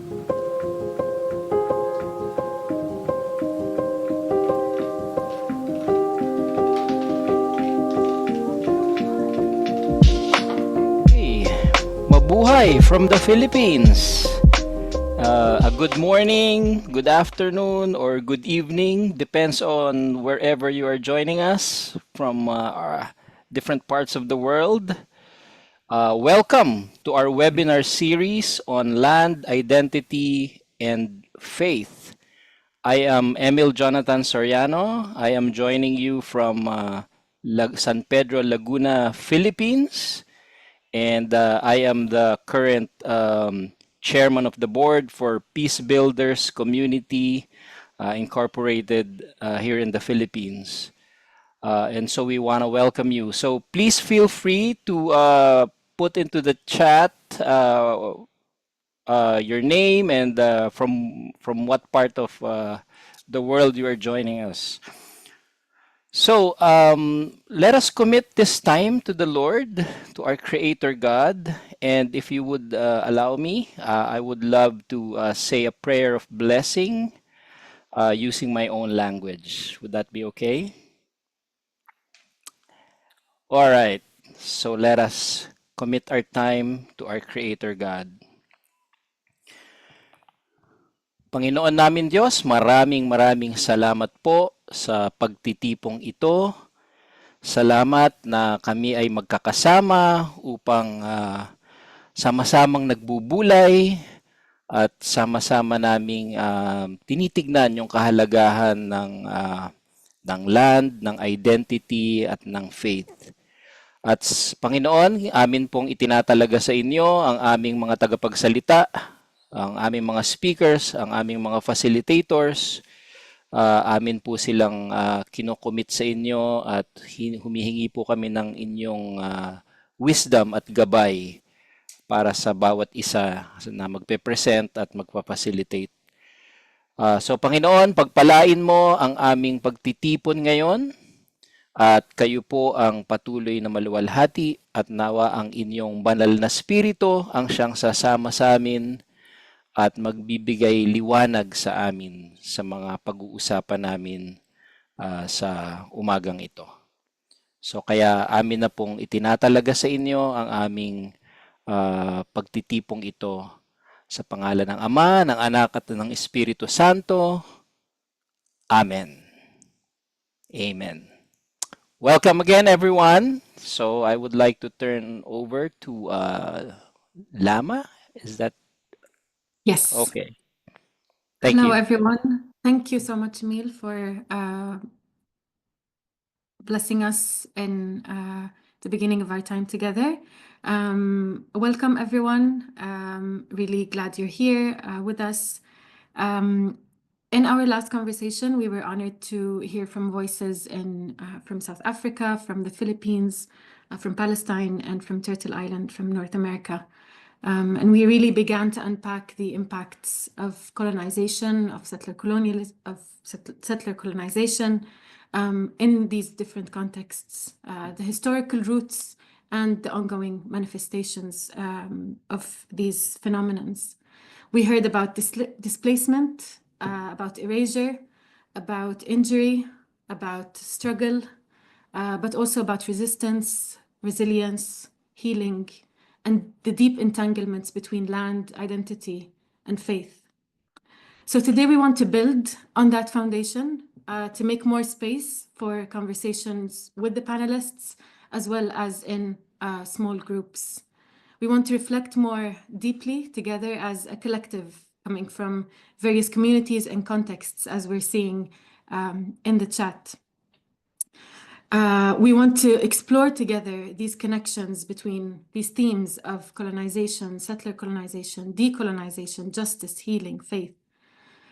Mabuhay from the Philippines. A good morning, good afternoon, or good evening, depends on wherever you are joining us from different parts of the world. Welcome to our webinar series on land, identity, and faith. I am Emil Jonathan Soriano. I am joining you from San Pedro, Laguna, Philippines. And I am the current chairman of the board for Peacebuilders Community Incorporated here in the Philippines. And so we want to welcome you. So please feel free to put into the chat your name and from what part of the world you are joining us. So let us commit this time to the Lord, to our Creator God. And if you would allow me, I would love to say a prayer of blessing using my own language. Would that be okay? All right. So let us commit our time to our Creator God. Panginoon namin Diyos, maraming salamat po sa pagtitipong ito. Salamat na kami ay magkakasama upang sama-samang nagbubulay at sama-sama naming tinitignan yung kahalagahan ng land, ng identity at ng faith. At Panginoon, amin pong itinatalaga sa inyo ang aming mga tagapagsalita, ang aming mga speakers, ang aming mga facilitators. Amin po silang kinocommit sa inyo at humihingi po kami ng inyong wisdom at gabay para sa bawat isa na magpe-present at magpa-facilitate. So Panginoon, pagpalain mo ang aming pagtitipon ngayon at kayo po ang patuloy na maluwalhati at nawa ang inyong banal na spirito ang siyang sasama sa amin at magbibigay liwanag sa amin sa mga pag-uusapan namin sa umagang ito. So kaya amin na pong itinatalaga sa inyo ang aming pagtitipong ito sa pangalan ng Ama, ng Anak at ng Espiritu Santo. Amen. Amen. Welcome again, everyone. So I would like to turn over to Lama. Is that Yes. okay? Thank Hello, you. everyone. Thank you so much, Emil, for blessing us in the beginning of our time together. Welcome, everyone. Really glad you're here with us. In our last conversation, we were honored to hear from voices from South Africa, from the Philippines, from Palestine, and from Turtle Island, from North America. And we really began to unpack the impacts of colonization, of settler colonization in these different contexts, the historical roots and the ongoing manifestations of these phenomena. We heard about displacement, about erasure, about injury, about struggle, but also about resistance, resilience, healing, and the deep entanglements between land, identity, and faith. So today we want to build on that foundation to make more space for conversations with the panelists, as well as in small groups. We want to reflect more deeply together as a collective coming from various communities and contexts, as we're seeing in the chat. We want to explore together these connections between these themes of colonization, settler colonization, decolonization, justice, healing, faith.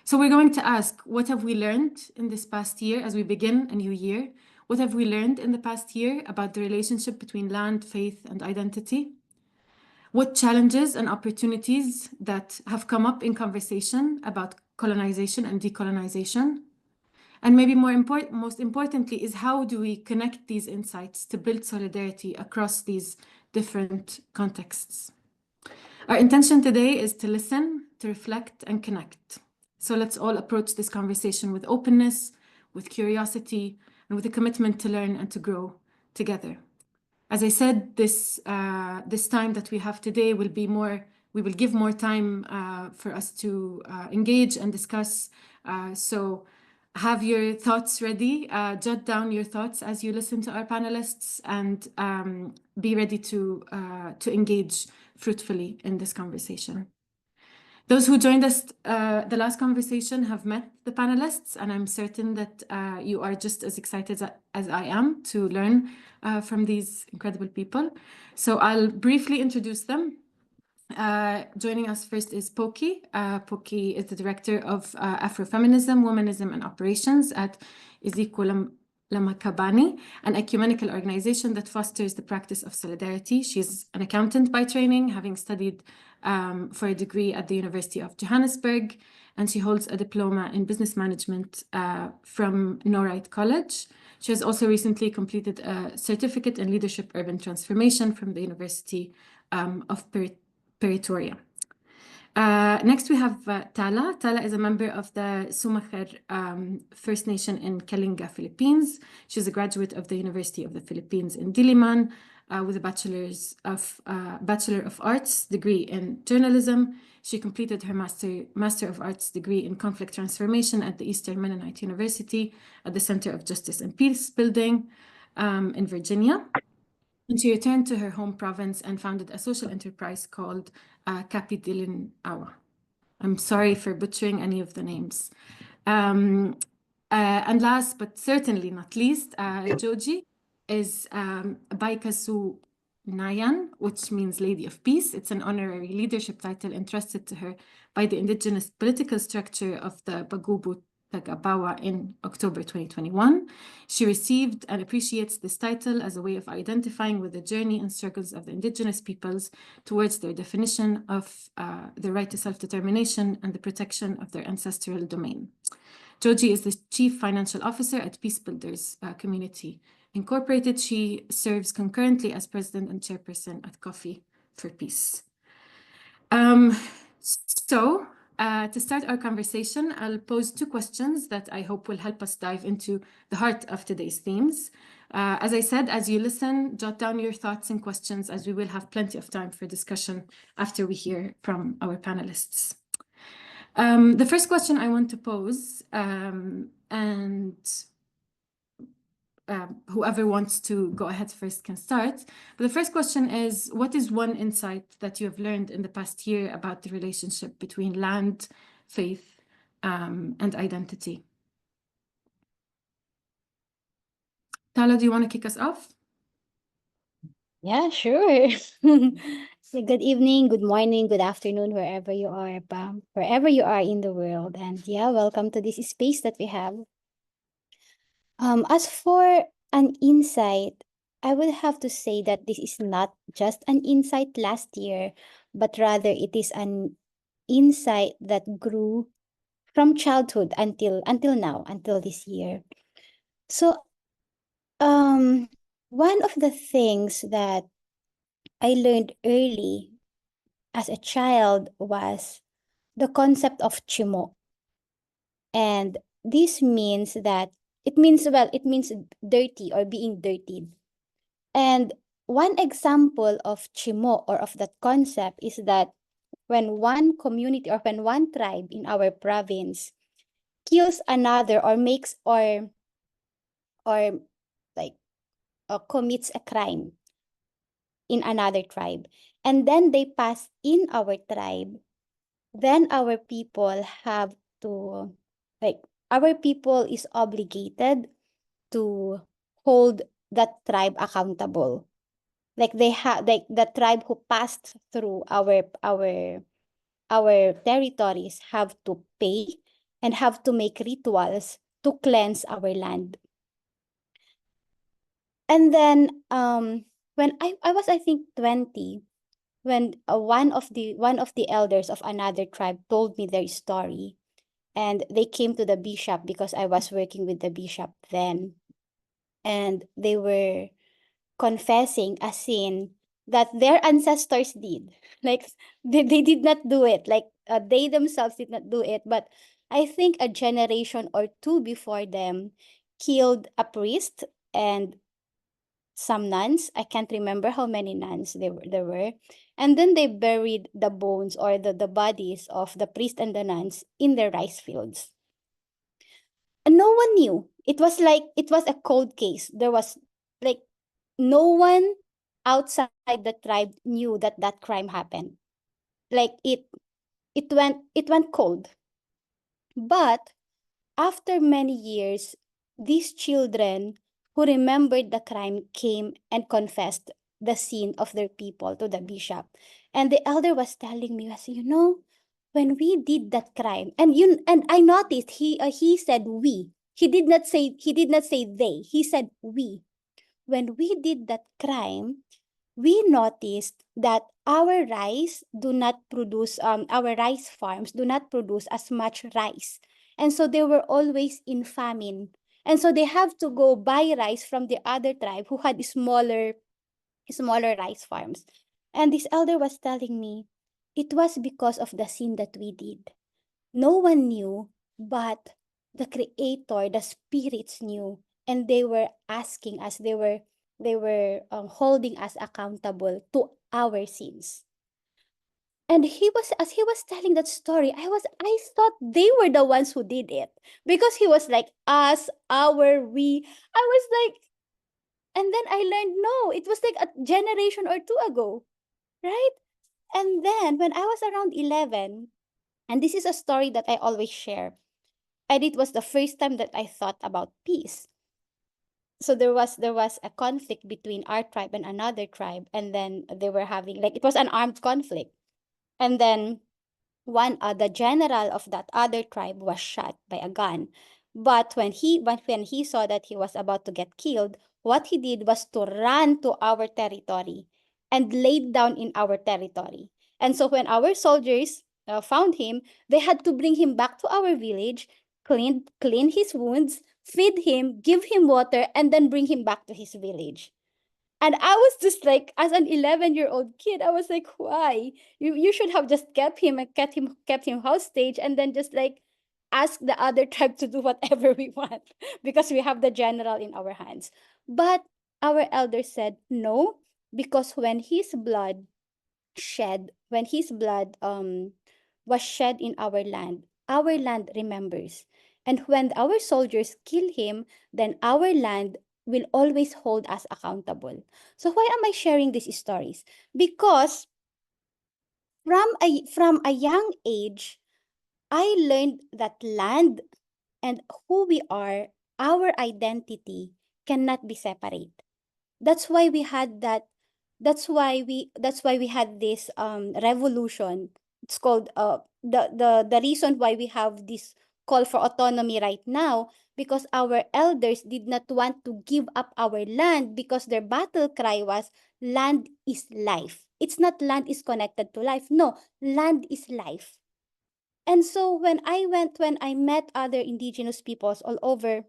So we're going to ask, what have we learned in this past year as we begin a new year? What have we learned in the past year about the relationship between land, faith, and identity? What challenges and opportunities that have come up in conversation about colonization and decolonization? And maybe most importantly is, how do we connect these insights to build solidarity across these different contexts? Our intention today is to listen, to reflect and connect. So let's all approach this conversation with openness, with curiosity, and with a commitment to learn and to grow together. As I said, this time that we have today will be more, we will give more time for us to engage and discuss. So have your thoughts ready, jot down your thoughts as you listen to our panelists, and be ready to engage fruitfully in this conversation. Those who joined us the last conversation have met the panelists, and I'm certain that you are just as excited as I am to learn from these incredible people. So I'll briefly introduce them. Joining us first is Pokie. Pokie is the director of Afrofeminism, Womanism, and Operations at Iziko Lamaqabane, an ecumenical organization that fosters the practice of solidarity. She's an accountant by training, having studied for a degree at the University of Johannesburg, and she holds a diploma in business management from Norite College. She has also recently completed a certificate in leadership urban transformation from the University of Pretoria. Next, we have Tala. Tala is a member of the Sumacher First Nation in Kalinga, Philippines. She's a graduate of the University of the Philippines in Diliman with a Bachelor of Arts degree in journalism. She completed her Master of Arts degree in conflict transformation at the Eastern Mennonite University at the Center of Justice and Peacebuilding in Virginia. And she returned to her home province and founded a social enterprise called Kapidilin Awa. I'm sorry for butchering any of the names. And last, but certainly not least, Joji is Baikasu Nayan, which means Lady of Peace. It's an honorary leadership title entrusted to her by the indigenous political structure of the Bagubu Tagabawa in October 2021. She received and appreciates this title as a way of identifying with the journey and struggles of the indigenous peoples towards their definition of the right to self-determination and the protection of their ancestral domain. Joji is the Chief Financial Officer at Peacebuilders Community Incorporated. She serves concurrently as President and Chairperson at Coffee for Peace. To start our conversation, I'll pose two questions that I hope will help us dive into the heart of today's themes. As I said, as you listen, jot down your thoughts and questions, as we will have plenty of time for discussion after we hear from our panelists. The first question I want to pose, whoever wants to go ahead first can start. But the first question is, what is one insight that you have learned in the past year about the relationship between land, faith, and identity? Tala, do you want to kick us off? Yeah, sure. So good evening, good morning, good afternoon, wherever you are, wherever you are in the world. And yeah, welcome to this space that we have. As for an insight, I would have to say that this is not just an insight last year, but rather it is an insight that grew from childhood until now, until this year. So, one of the things that I learned early as a child was the concept of chimo. And this means that it means dirty or being dirtied. And one example of chimo or of that concept is that when one community or when one tribe in our province kills another or makes or commits a crime in another tribe, and then they pass in our tribe, then our people have to, our people is obligated to hold that tribe accountable. Like the tribe who passed through our territories have to pay and have to make rituals to cleanse our land. And then when I was, I think, 20, when one of the elders of another tribe told me their story, and they came to the bishop because I was working with the bishop then, and they were confessing a sin that their ancestors did. Like they did not do it. Like they themselves did not do it, but I think a generation or two before them killed a priest and some nuns. I can't remember how many nuns there were. And then they buried the bones or the bodies of the priest and the nuns in their rice fields. And no one knew. It was like, it was a cold case. There was like no one outside the tribe knew that that crime happened. Like it went cold. But after many years, these children who remembered the crime came and confessed the sin of their people to the bishop. And the elder was telling me, was, when we did that crime, and I noticed he said we. He did not say they. He said we. When we did that crime, we noticed that our rice farms do not produce as much rice. And so they were always in famine. And so they have to go buy rice from the other tribe who had smaller rice farms. And this elder was telling me, it was because of the sin that we did. No one knew, but the Creator, the spirits knew, and they were asking us, they were holding us accountable to our sins. And as he was telling that story, I thought they were the ones who did it, because he was like, us, our, we. I was like, and then I learned, no, it was like a generation or two ago, right? And then when I was around 11, and this is a story that I always share, and it was the first time that I thought about peace. So there was a conflict between our tribe and another tribe, and then they were having, like, it was an armed conflict. And then the general of that other tribe was shot by a gun. But when he saw that he was about to get killed, what he did was to run to our territory and laid down in our territory. And so when our soldiers found him, they had to bring him back to our village, clean his wounds, feed him, give him water, and then bring him back to his village. And I was just like, as an 11-year-old kid, I was like, why? You should have just kept him and kept him hostage, and then just like ask the other tribe to do whatever we want, because we have the general in our hands. But our elders said no, because when his blood was shed in our land remembers. And when our soldiers kill him, then our land will always hold us accountable. So why am I sharing these stories? Because from a young age, I learned that land and who we are, our identity, cannot be separate. That's why we had that. That's why we had this revolution. It's called the reason why we have this call for autonomy right now, because our elders did not want to give up our land, because their battle cry was, land is life. It's not land is connected to life. No, land is life. And so when I met other indigenous peoples all over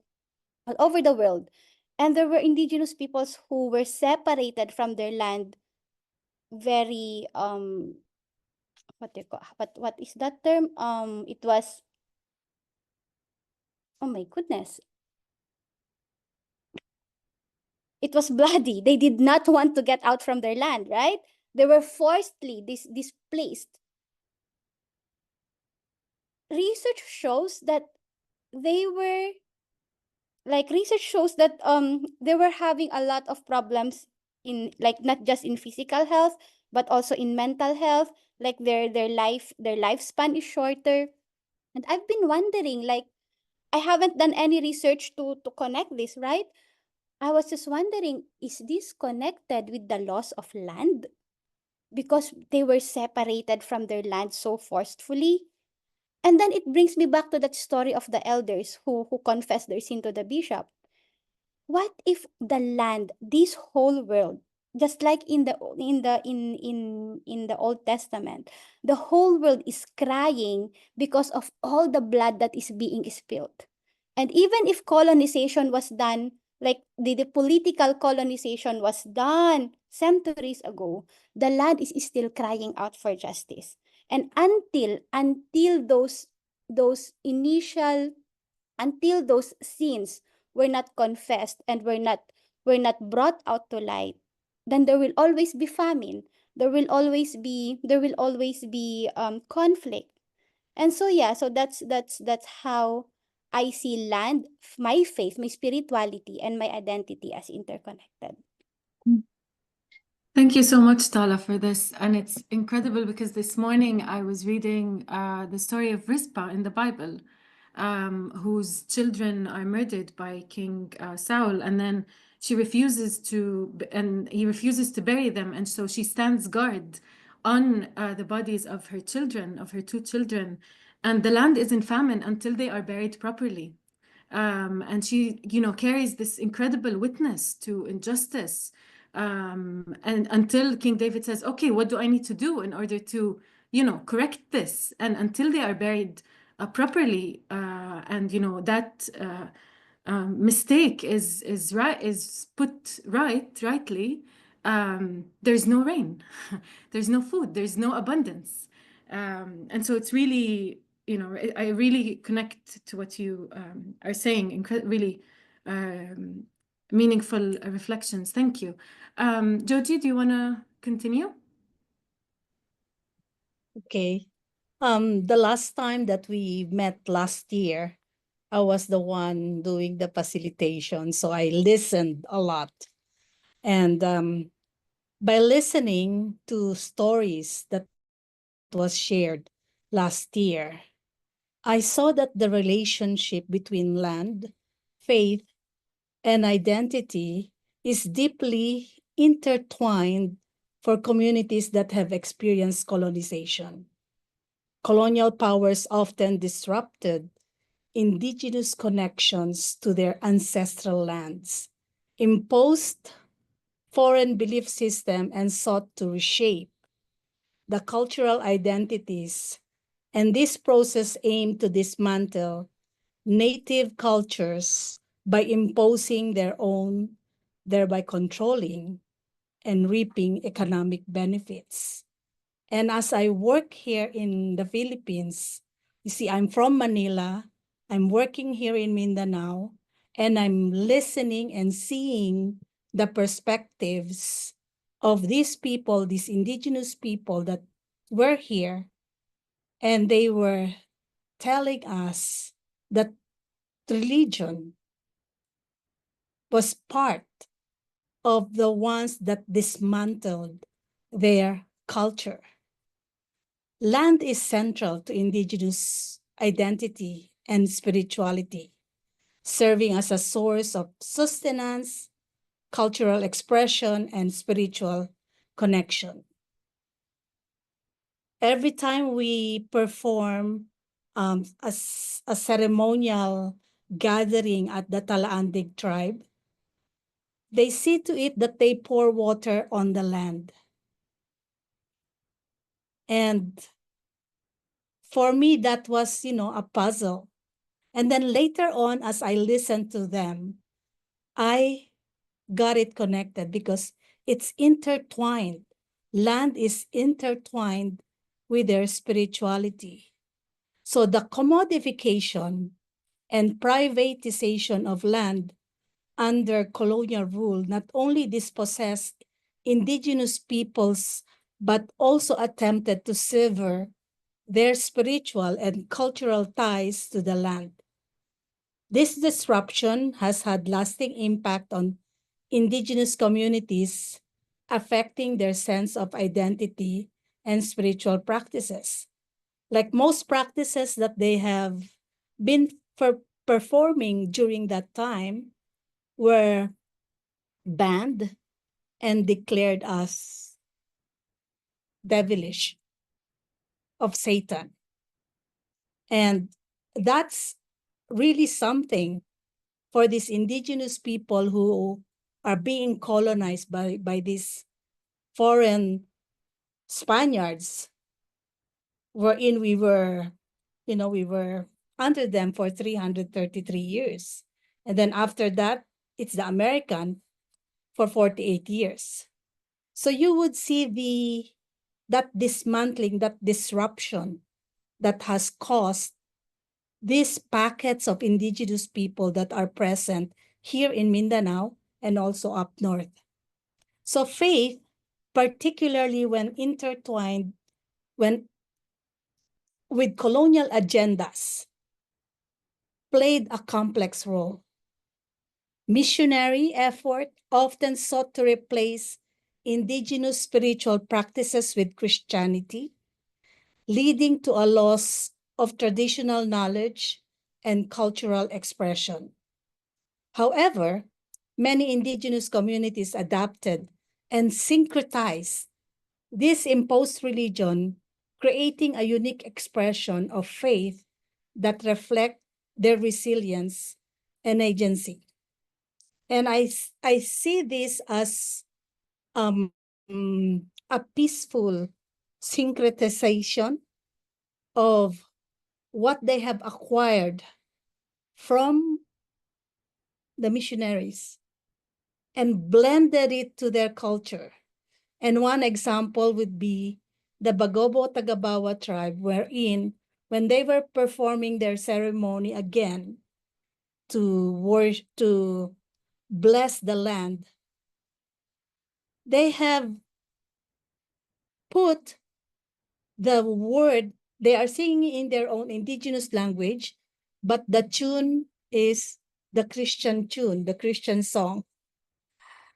the world, and there were indigenous peoples who were separated from their land very what is that term? It was, oh my goodness, it was bloody. They did not want to get out from their land, right? They were forcibly displaced. Research shows that they were they were having a lot of problems in, like, not just in physical health, but also in mental health. Like their lifespan is shorter. And I've been wondering, like, I haven't done any research to connect this, right? I was just wondering, is this connected with the loss of land? Because they were separated from their land so forcefully. And then it brings me back to that story of the elders who confessed their sin to the bishop. What if the land, this whole world, just like in the Old Testament, the whole world is crying because of all the blood that is being spilled? And even if colonization was done, like the political colonization was done centuries ago, the land is still crying out for justice. And until those sins were not confessed and were not brought out to light, then there will always be famine. There will always be conflict. And so yeah, so that's how I see land, my faith, my spirituality, and my identity as interconnected. Thank you so much, Tala, for this. And it's incredible because this morning I was reading the story of Rizpah in the Bible, whose children are murdered by King Saul, and then he refuses to bury them, and so she stands guard on the bodies of her children, of her two children, and the land is in famine until they are buried properly. And she, carries this incredible witness to injustice. And until King David says, okay, what do I need to do in order to, correct this? And until they are buried properly, and that mistake is put rightly, there's no rain, there's no food, there's no abundance. And so it's really, I really connect to what you are saying. Really meaningful reflections. Thank you. Joji, do you want to continue? Okay. The last time that we met last year, I was the one doing the facilitation, so I listened a lot. And by listening to stories that was shared last year, I saw that the relationship between land, faith, and identity is deeply intertwined for communities that have experienced colonization. Colonial powers often disrupted indigenous connections to their ancestral lands, imposed foreign belief system, and sought to reshape the cultural identities. And this process aimed to dismantle native cultures by imposing their own, thereby controlling and reaping economic benefits. And as I work here in the Philippines, you see, I'm from Manila, I'm working here in Mindanao, and I'm listening and seeing the perspectives of these people, these indigenous people that were here, and they were telling us that religion was part of the ones that dismantled their culture. Land is central to indigenous identity and spirituality, serving as a source of sustenance, cultural expression, and spiritual connection. Every time we perform a ceremonial gathering at the Talaandig tribe, they see to it that they pour water on the land. And for me, that was, a puzzle. And then later on, as I listened to them, I got it connected because it's intertwined. Land is intertwined with their spirituality. So the commodification and privatization of land under colonial rule not only dispossessed indigenous peoples, but also attempted to sever their spiritual and cultural ties to the land. This disruption has had lasting impact on indigenous communities, affecting their sense of identity and spiritual practices. Like most practices that they have been performing during that time were banned and declared as devilish, of Satan. And that's really something for these indigenous people who are being colonized by these foreign Spaniards, wherein we were under them for 333 years. And then after that, it's the American for 48 years. So you would see that dismantling, that disruption that has caused these packets of indigenous people that are present here in Mindanao and also up north. So faith, particularly when intertwined with colonial agendas, played a complex role. Missionary effort often sought to replace indigenous spiritual practices with Christianity, leading to a loss of traditional knowledge and cultural expression. However, many indigenous communities adapted and syncretized this imposed religion, creating a unique expression of faith that reflect their resilience and agency. And I see this as a peaceful syncretization of what they have acquired from the missionaries and blended it to their culture. And one example would be the Bagobo Tagabawa tribe, wherein when they were performing their ceremony again to worship, to bless the land, they have put the word, they are singing in their own indigenous language, but the tune is the Christian tune, the Christian song.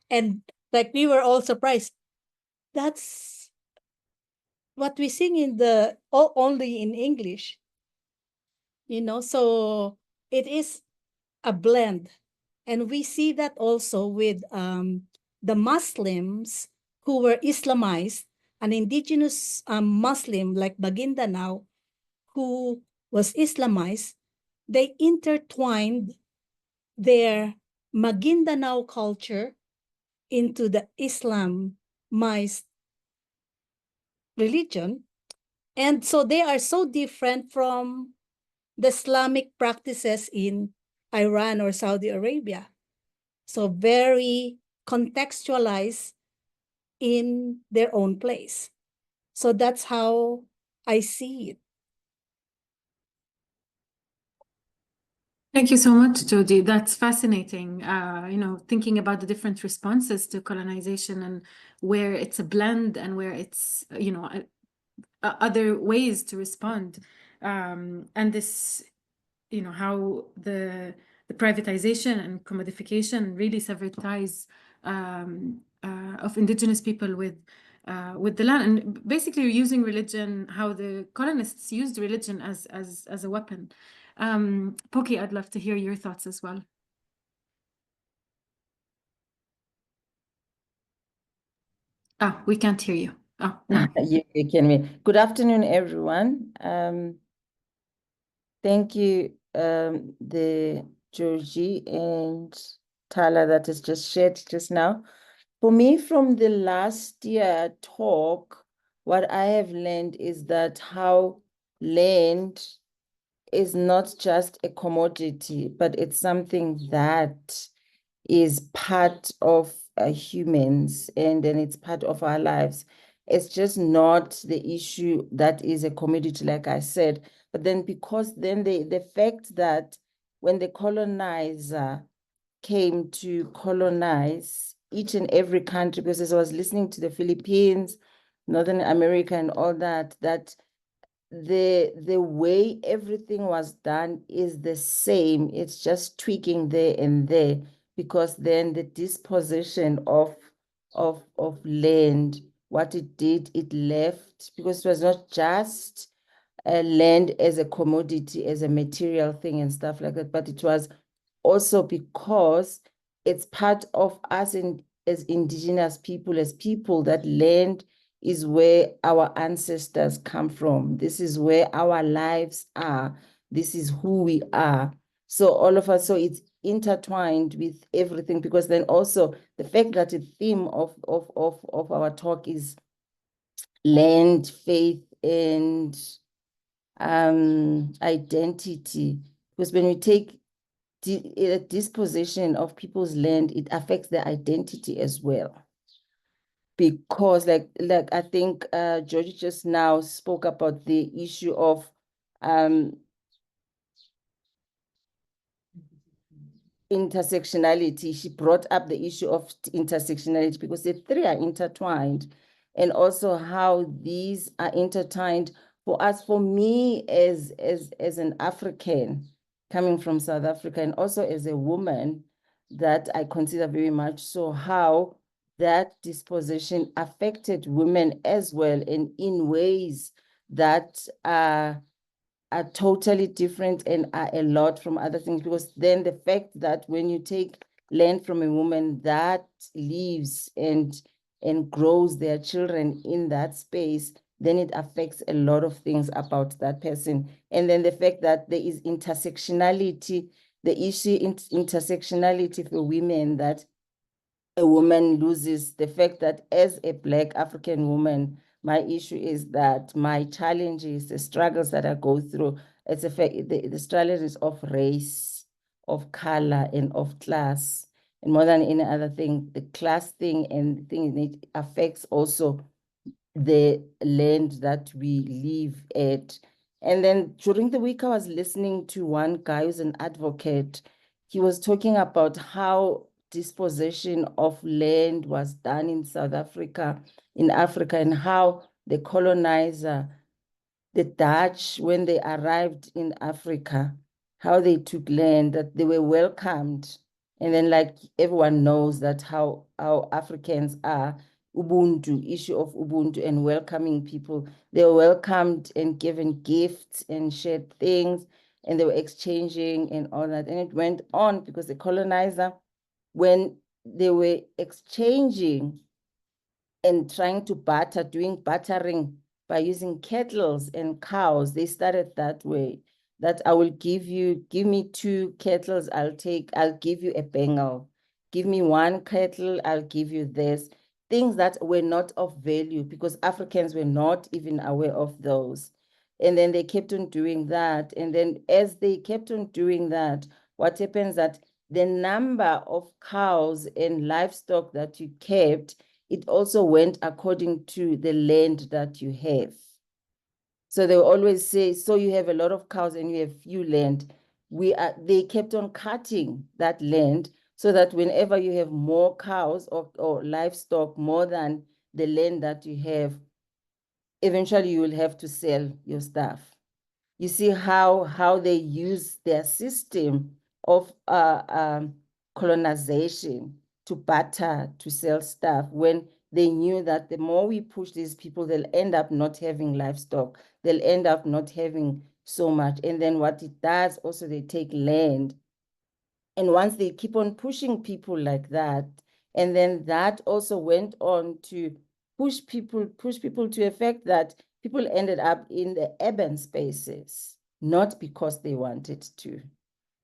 And like we were all surprised, that's what we sing in the only in English, so it is a blend. And we see that also with the Muslims who were Islamized, an indigenous Muslim like Maguindanao who was Islamized, they intertwined their Maguindanao culture into the Islamized religion. And so they are so different from the Islamic practices in Iran or Saudi Arabia. So very contextualized in their own place. So that's how I see it. Thank you so much, Joji. That's fascinating. Thinking about the different responses to colonization and where it's a blend and where it's, other ways to respond. And this, how the privatization and commodification really severed ties of indigenous people with the land, and basically using religion, how the colonists used religion as a weapon. Pokie, I'd love to hear your thoughts as well. We can't hear you. No. You can hear me. Good afternoon, everyone. Thank you, the Joji and Tala that has just shared just now. For me, from the last year talk, what I have learned is that how land is not just a commodity, but it's something that is part of humans, and then it's part of our lives. It's just not the issue that is a commodity, like I said, but then because then the fact that when the colonizer came to colonize each and every country, because as I was listening to the Philippines, Northern America and all that, the way everything was done is the same. It's just tweaking there and there, because then the disposition of land, what it did, it left, because it was not just land as a commodity, as a material thing and stuff like that, but it was also because it's part of us as indigenous people, as people, that land is where our ancestors come from. This is where our lives are. This is who we are. So all of us, so it's intertwined with everything, because then also the fact that the theme of our talk is land, faith, and identity. Because when we take disposition of people's land, it affects their identity as well. because like I think Joji just now spoke about the issue of intersectionality. She brought up the issue of intersectionality because the three are intertwined, and also how these are intertwined for us, for me as an African coming from South Africa, and also as a woman that I consider very much so, how that disposition affected women as well, and in ways that are totally different and are a lot from other things, because then the fact that when you take land from a woman that lives and grows their children in that space, then it affects a lot of things about that person. And then the fact that there is intersectionality, the issue in intersectionality for women, that a woman loses, the fact that as a Black African woman, my issue is that my challenges, the struggles that I go through, it's a fact, the challenges of race, of color, and of class. And more than any other thing, the class thing and the thing, it affects also the land that we live at. And then during the week, I was listening to one guy who's an advocate. He was talking about how dispossession of land was done in South Africa, in Africa, and how the colonizer, the Dutch, when they arrived in Africa, how they took land, that they were welcomed. And then like everyone knows that how Africans are, Ubuntu, issue of Ubuntu and welcoming people. They were welcomed and given gifts and shared things, and they were exchanging and all that. And it went on because the colonizer, when they were exchanging and trying to barter, doing bartering by using cattle and cows, they started that way. That I will give me 2 cattle, I'll give you a Bengal. Give me 1 cattle, I'll give you this. Things that were not of value because Africans were not even aware of those. And then they kept on doing that. And then as they kept on doing that, what happens that the number of cows and livestock that you kept, it also went according to the land that you have. So they will always say, so you have a lot of cows and you have few land. They kept on cutting that land so that whenever you have more cows or livestock more than the land that you have, eventually you will have to sell your stuff. You see how they use their system of colonization to barter, to sell stuff, when they knew that the more we push these people, they'll end up not having livestock. They'll end up not having so much. And then what it does also, they take land. And once they keep on pushing people like that, and then that also went on to push people to a fact that people ended up in the urban spaces, not because they wanted to.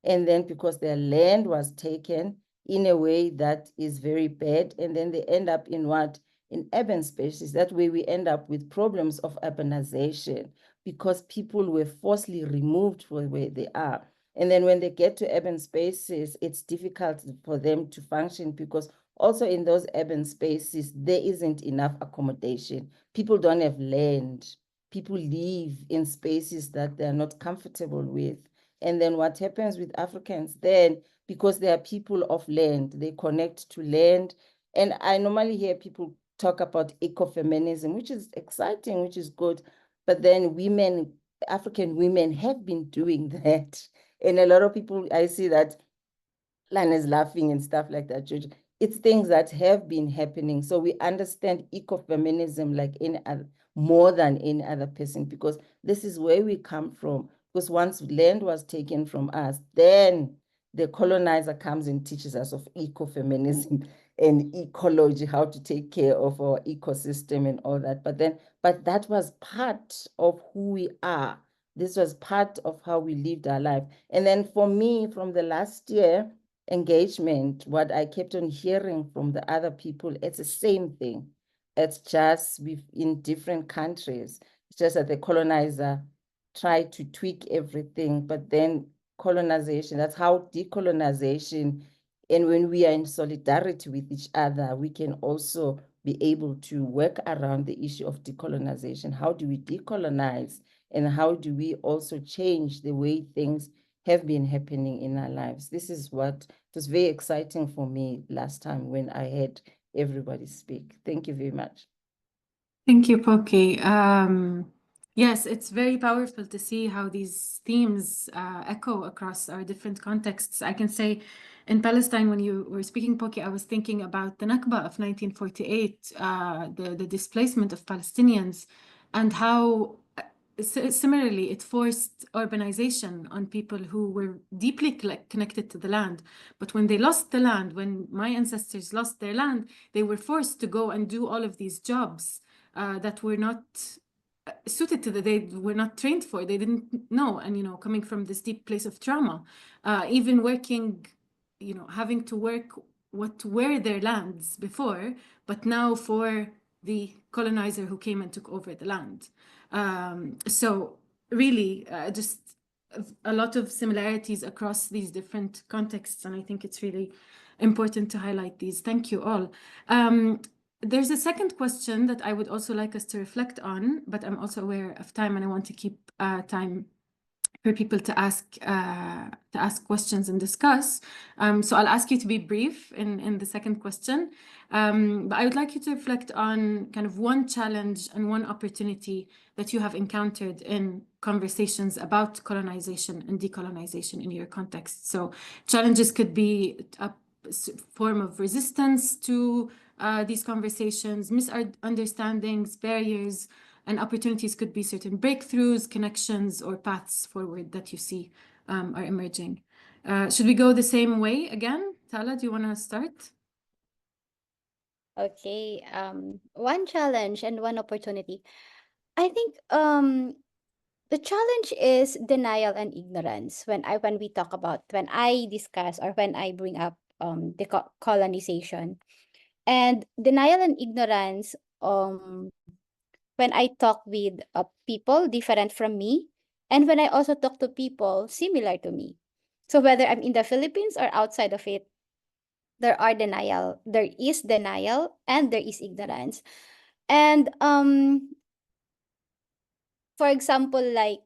And then because their land was taken in a way that is very bad, and then they end up in what? In urban spaces. That way we end up with problems of urbanization because people were forcibly removed from where they are. And then when they get to urban spaces, it's difficult for them to function because also in those urban spaces, there isn't enough accommodation. People don't have land. People live in spaces that they're not comfortable with. And then what happens with Africans then, because they are people of land, they connect to land. And I normally hear people talk about ecofeminism, which is exciting, which is good. But then women, African women have been doing that. And a lot of people, I see that Lana's laughing and stuff like that, George. It's things that have been happening. So we understand ecofeminism like any other, more than any other person, because this is where we come from. Because once land was taken from us, then the colonizer comes and teaches us of ecofeminism and ecology, how to take care of our ecosystem and all that. But that was part of who we are. This was part of how we lived our life. And then for me, from the last year engagement, what I kept on hearing from the other people, it's the same thing. It's just in different countries. It's just that the colonizer tried to tweak everything, but then colonization, that's how decolonization, and when we are in solidarity with each other, we can also be able to work around the issue of decolonization. How do we decolonize, and how do we also change the way things have been happening in our lives? This is what was very exciting for me last time when I heard everybody speak. Thank you very much. Thank you, Pokie. Yes, it's very powerful to see how these themes echo across our different contexts. I can say in Palestine, when you were speaking, Pokie, I was thinking about the Nakba of 1948, the displacement of Palestinians, and how similarly it forced urbanization on people who were deeply connected to the land. But when they lost the land, when my ancestors lost their land, they were forced to go and do all of these jobs that were not suited to they were not trained for, they didn't know. And, coming from this deep place of trauma, even working, having to work what were their lands before, but now for the colonizer who came and took over the land. So really just a lot of similarities across these different contexts. And I think it's really important to highlight these. Thank you all. There's a second question that I would also like us to reflect on, but I'm also aware of time and I want to keep time for people to ask questions and discuss. So I'll ask you to be brief in the second question. But I would like you to reflect on kind of one challenge and one opportunity that you have encountered in conversations about colonization and decolonization in your context. So challenges could be a form of resistance to these conversations, misunderstandings, barriers, and opportunities could be certain breakthroughs, connections, or paths forward that you see are emerging. Should we go the same way again? Tala, do you want to start? Okay, one challenge and one opportunity. I think the challenge is denial and ignorance when I discuss or when I bring up decolonization. And denial and ignorance when I talk with people different from me, and when I also talk to people similar to me. So whether I'm in the Philippines or outside of it, there is denial and there is ignorance. And for example, like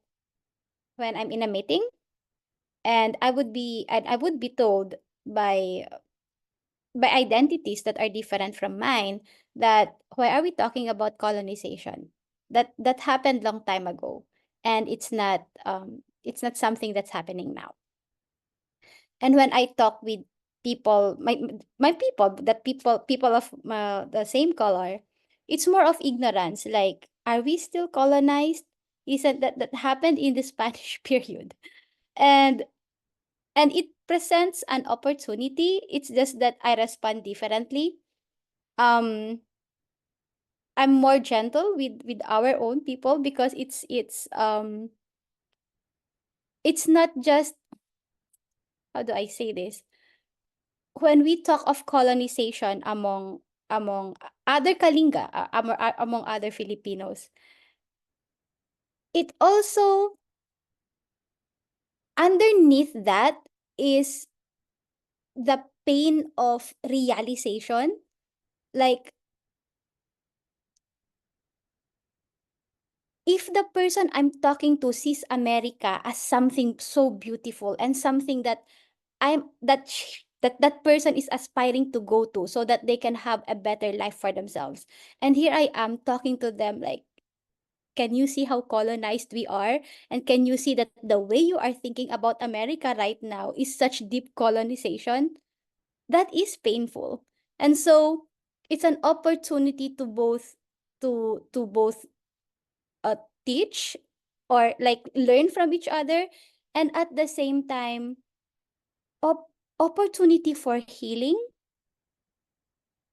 when I'm in a meeting and I would be told by identities that are different from mine that why are we talking about colonization? That happened long time ago, and it's not something that's happening now. And when I talk with people, my people, that people of the same color, it's more of ignorance. Like, are we still colonized? Isn't that happened in the Spanish period? And it presents an opportunity. It's just that I respond differently. I'm more gentle with our own people because it's not just, how do I say this? When we talk of colonization among other Kalinga, among other Filipinos, it also, underneath that is the pain of realization. Like, if the person I'm talking to sees America as something so beautiful and something that that person is aspiring to go to so that they can have a better life for themselves, and here I am talking to them like, can you see how colonized we are? And can you see that the way you are thinking about America right now is such deep colonization? That is painful. And so it's an opportunity to both teach or like learn from each other, and at the same time opportunity for healing.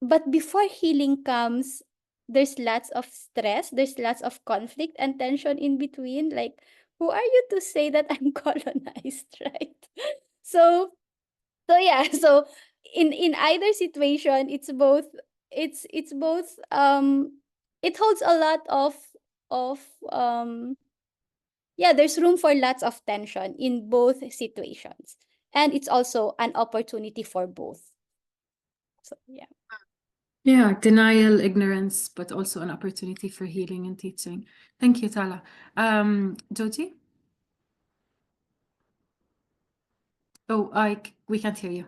But before healing comes, there's lots of stress, there's lots of conflict and tension in between. Like, who are you to say that I'm colonized, right? So yeah, so in either situation, it's both it holds a lot of yeah, there's room for lots of tension in both situations, and it's also an opportunity for both. So yeah. Yeah, denial, ignorance, but also an opportunity for healing and teaching. Thank you, Tala. Joji? Oh, we can't hear you.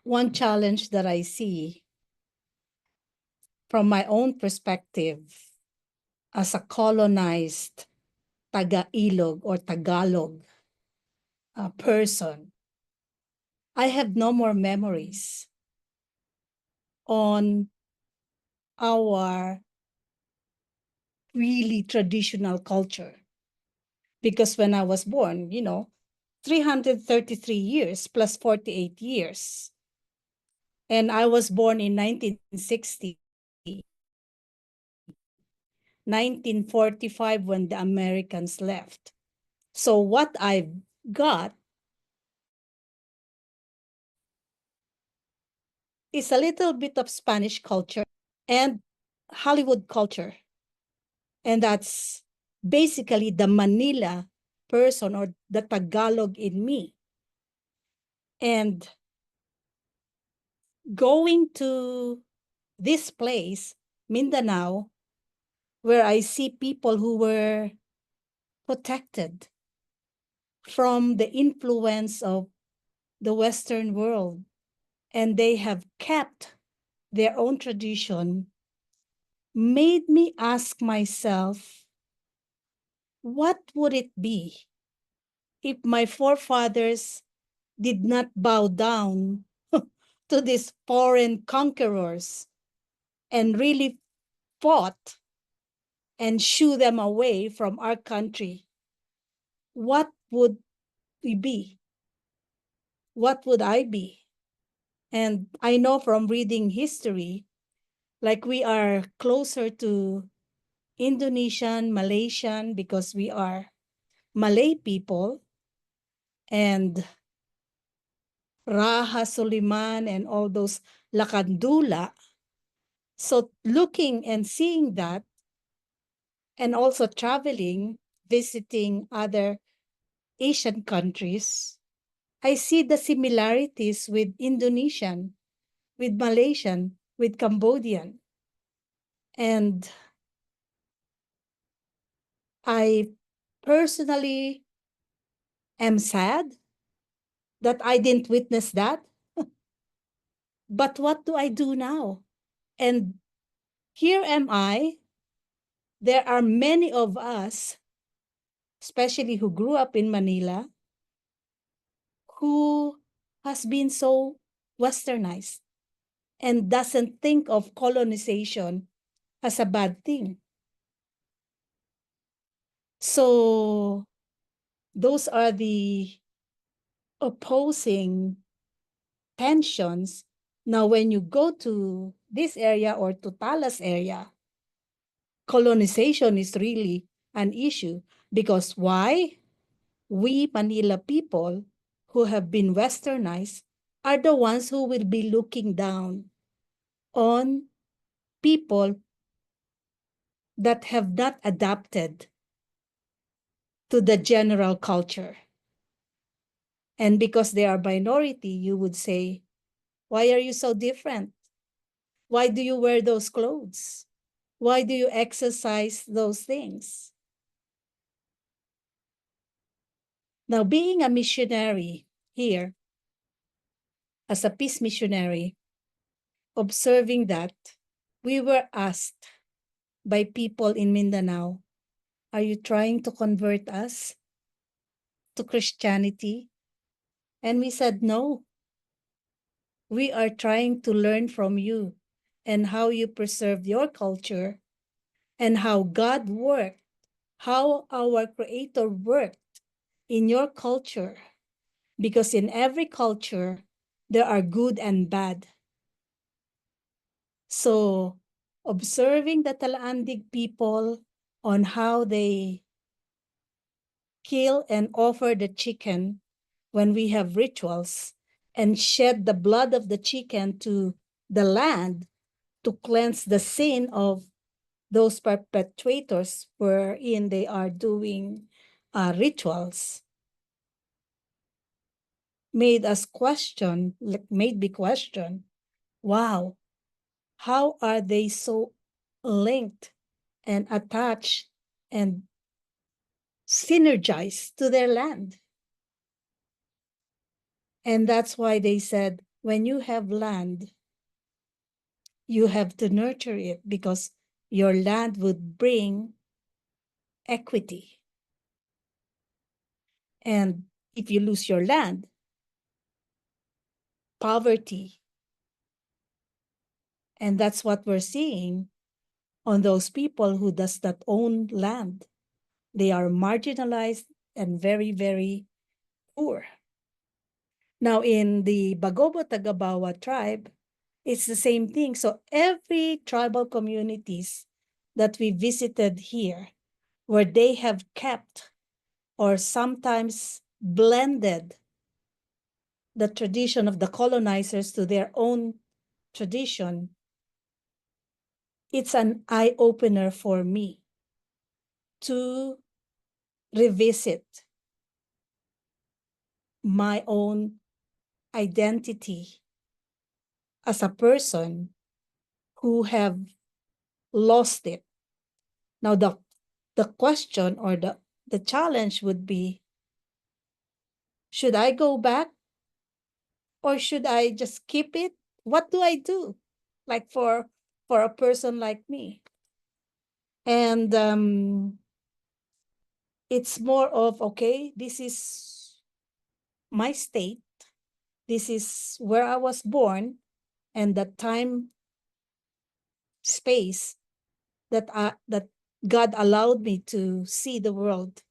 One challenge that I see from my own perspective as a colonized Taga-Ilog or Tagalog person, I have no more memories on our really traditional culture. Because when I was born, 333 years plus 48 years. And I was born in 1960, 1945 when the Americans left. So what I've got is a little bit of Spanish culture and Hollywood culture. And that's basically the Manila person or the Tagalog in me. And going to this place, Mindanao, where I see people who were protected from the influence of the Western world, and they have kept their own tradition, made me ask myself, what would it be if my forefathers did not bow down to these foreign conquerors and really fought and shoo them away from our country? What would we be? What would I be? And I know from reading history, like we are closer to Indonesian, Malaysian, because we are Malay people, and Raha Suliman and all those Lakandula. So looking and seeing that, and also traveling, visiting other Asian countries, I see the similarities with Indonesian, with Malaysian, with Cambodian. And I personally am sad that I didn't witness that. But what do I do now? And here am I. There are many of us, especially who grew up in Manila, who has been so westernized and doesn't think of colonization as a bad thing. So those are the opposing tensions. Now, when you go to this area or to Tala's area, colonization is really an issue. Because why? We Manila people who have been westernized are the ones who will be looking down on people that have not adapted to the general culture. And because they are minority, you would say, why are you so different? Why do you wear those clothes? Why do you exercise those things? Now, being a missionary here, as a peace missionary, observing that, we were asked by people in Mindanao, are you trying to convert us to Christianity? And we said, no. We are trying to learn from you and how you preserved your culture and how God worked, how our Creator worked in your culture. Because in every culture, there are good and bad. So observing the Talaandig people on how they kill and offer the chicken when we have rituals and shed the blood of the chicken to the land to cleanse the sin of those perpetrators wherein they are doing rituals. made us question, made me question, wow, how are they so linked and attached and synergized to their land? And that's why they said, when you have land, you have to nurture it, because your land would bring equity. And if you lose your land, poverty. And that's what we're seeing on those people who does not own land. They are marginalized and very, very poor. Now, in the Bagobo Tagabawa tribe, it's the same thing. So every tribal communities that we visited here, where they have kept or sometimes blended the tradition of the colonizers to their own tradition, it's an eye-opener for me to revisit my own identity as a person who have lost it. Now, the question or the challenge would be, should I go back or should I just keep it? What do I do? Like for a person like me. And it's more of, okay, this is my state. This is where I was born, and the time, space that God allowed me to see the world.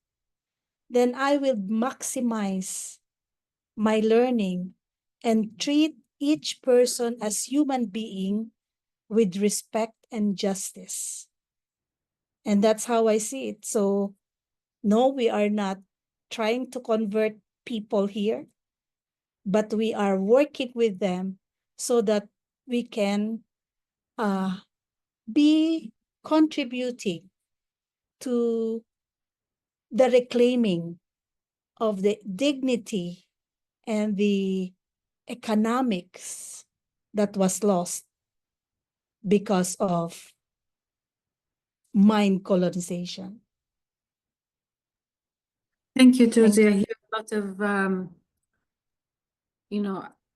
Then I will maximize my learning and treat each person as human being with respect and justice. And that's how I see it. So no, we are not trying to convert people here, but we are working with them so that we can be contributing to the reclaiming of the dignity and the economics that was lost because of mind colonization. Thank you, Joji. I hear a lot of,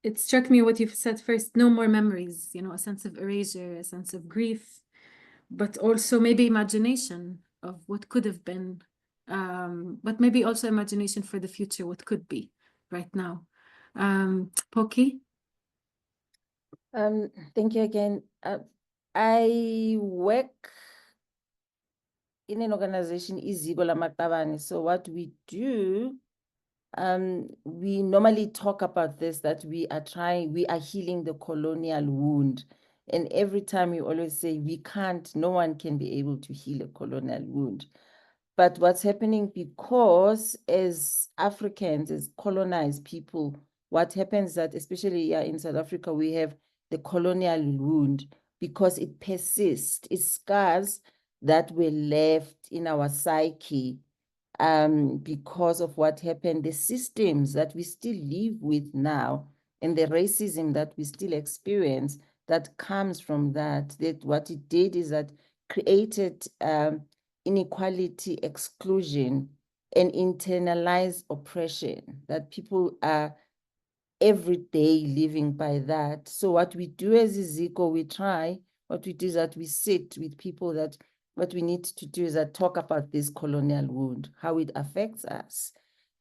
it struck me what you've said first, no more memories, a sense of erasure, a sense of grief, but also maybe imagination of what could have been, but maybe also imagination for the future, what could be right now. Pokie? Thank you again. I work in an organization, Iziko, Lamaqabane. So what we do, we normally talk about this, that we are healing the colonial wound. And every time we always say no one can be able to heal a colonial wound. But what's happening, because as Africans, as colonized people, what happens that, especially in South Africa, we have the colonial wound because it persists. It's scars that were left in our psyche because of what happened, the systems that we still live with now, and the racism that we still experience that comes from that. What it did is that created inequality, exclusion, and internalized oppression, that people are every day living by that. So what we do as Iziko, what we do is that we sit with people that what we need to do is that talk about this colonial wound, how it affects us.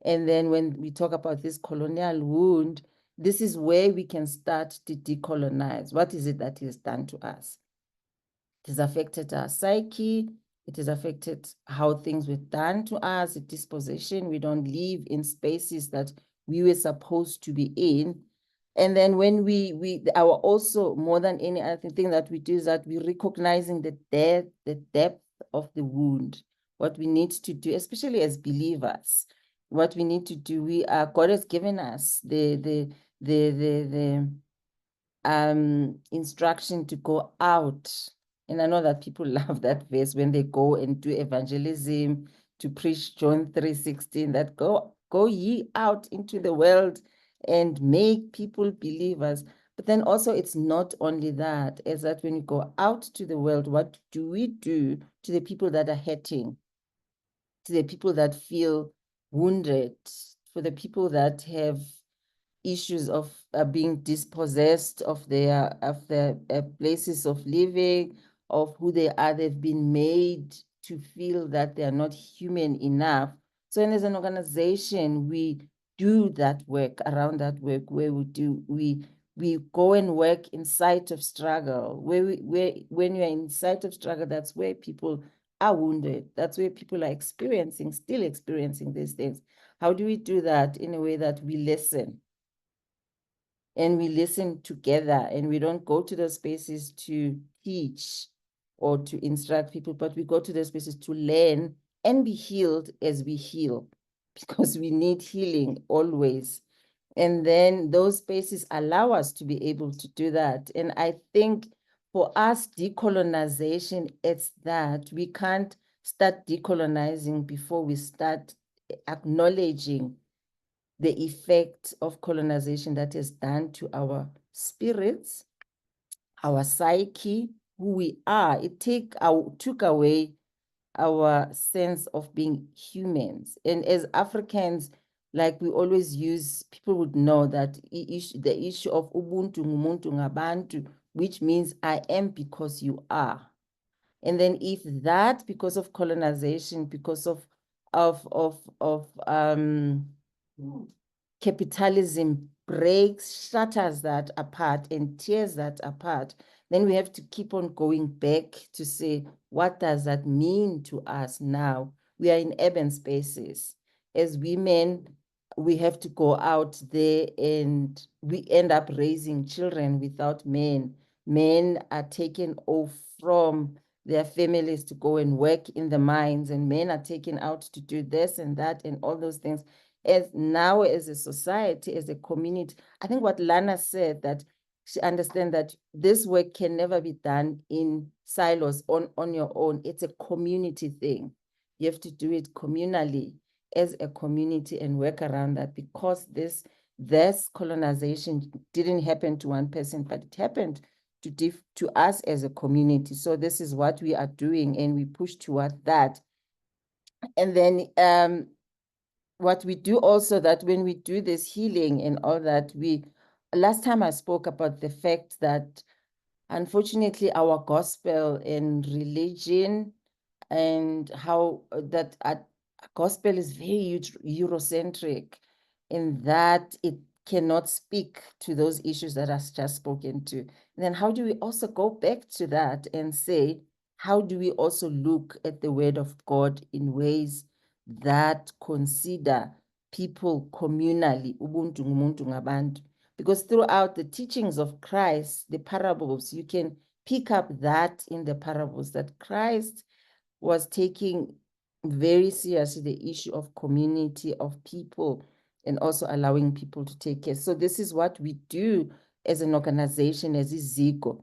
And then when we talk about this colonial wound, this is where we can start to decolonize. What is it that is done to us? It has affected our psyche. It has affected how things were done to us, the disposition. We don't live in spaces that we were supposed to be in. And then when our also, more than any other thing that we do is that we're recognizing the depth of the wound. What we need to do, especially as believers, what we need to do, God has given us the instruction to go out. And I know that people love that verse when they go and do evangelism, to preach John 3:16, that go ye out into the world and make people believers. But then also it's not only that, is that when you go out to the world, what do we do to the people that are hurting, to the people that feel wounded, for the people that have issues of being dispossessed of their places of living, of who they are. They've been made to feel that they are not human enough. So as an organization, we do that work, around that work, where we go and work in sight of struggle, where when you're in sight of struggle, that's where people are wounded. That's where people are still experiencing these things. How do we do that? In a way that we listen. And we listen together, and we don't go to those spaces to teach or to instruct people, but we go to those spaces to learn and be healed as we heal, because we need healing always. And then those spaces allow us to be able to do that. And I think for us, decolonization, it's that we can't start decolonizing before we start acknowledging the effect of colonization that has done to our spirits, our psyche, who we are. It took away our sense of being humans. And as Africans, like we always use, people would know that the issue of Ubuntu ngumuntu ngabantu, which means I am because you are. And then if that, because of colonization, because of capitalism breaks, shatters that apart and tears that apart, then we have to keep on going back to say, what does that mean to us now? We are in urban spaces. As women, we have to go out there, and we end up raising children without men. Men are taken off from their families to go and work in the mines, and men are taken out to do this and that and all those things. As now, as a society, as a community, I think what Lana said, that she understands that this work can never be done in silos on your own. It's a community thing. You have to do it communally as a community and work around that, because this colonization didn't happen to one person, but it happened to us as a community. So this is what we are doing, and we push toward that. And then what we do also, that when we do this healing and all that, last time I spoke about the fact that unfortunately our gospel and religion, and how that gospel is very Eurocentric, in that it cannot speak to those issues that I've just spoken to. And then how do we also go back to that and say, how do we also look at the word of God in ways that consider people communally, ubuntu ngumuntu ngabantu? Because throughout the teachings of Christ, the parables, you can pick up that in the parables, that Christ was taking very seriously the issue of community, of people, and also allowing people to take care. So this is what we do as an organization, as Iziko,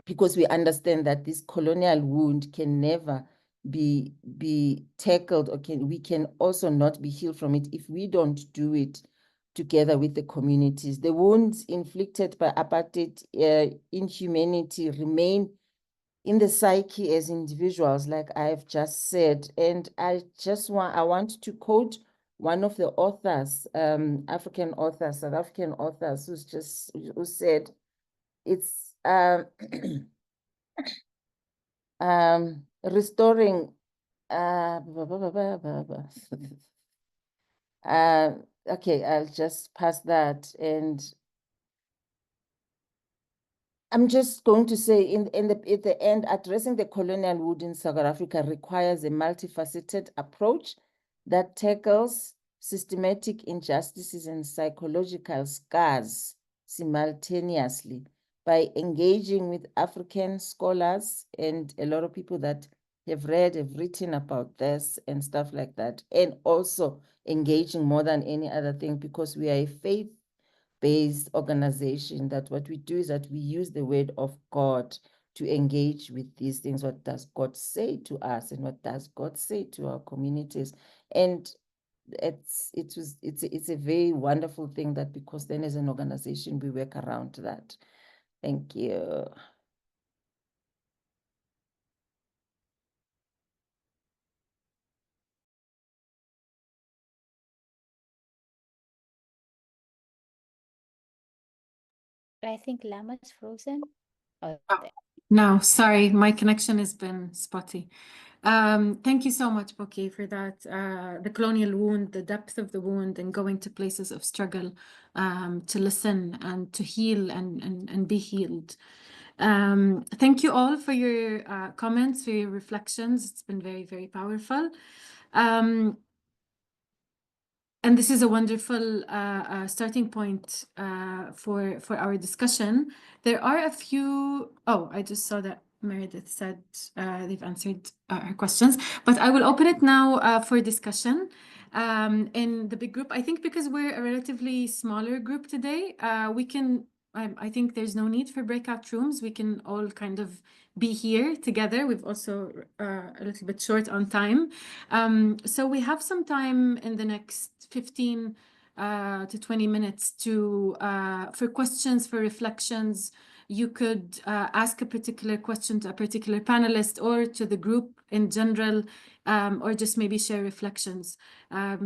because we understand that this colonial wound can never be tackled, or we can also not be healed from it if we don't do it together with the communities. The wounds inflicted by apartheid, inhumanity, remain in the psyche as individuals, like I've just said. And I want to quote one of the authors, African authors, South African authors, who said, it's restoring okay, I'll just pass that. And I'm just going to say at the end, addressing the colonial wound in South Africa requires a multifaceted approach that tackles systematic injustices and psychological scars simultaneously, by engaging with African scholars and a lot of people that have written about this and stuff like that, and also engaging more than any other thing, because we are a faith-based organization, that what we do is that we use the word of God to engage with these things. What does God say to us, and what does God say to our communities? And it's a very wonderful thing that, because then as an organization we work around that. Thank you. I think Lama's frozen. Oh, there. No, sorry, my connection has been spotty. Thank you so much, Pokie, for that. The colonial wound, the depth of the wound, and going to places of struggle to listen and to heal and be healed. Thank you all for your comments, for your reflections. It's been very, very powerful. And this is a wonderful starting point for our discussion. There are a few. Oh, I just saw that Meredith said they've answered her questions, but I will open it now for discussion in the big group. I think because we're a relatively smaller group today, we can. I think there's no need for breakout rooms. We can all kind of be here together. We've also a little bit short on time. So we have some time in the next 15 to 20 minutes to for questions, for reflections. You could ask a particular question to a particular panelist or to the group in general, or just maybe share reflections. But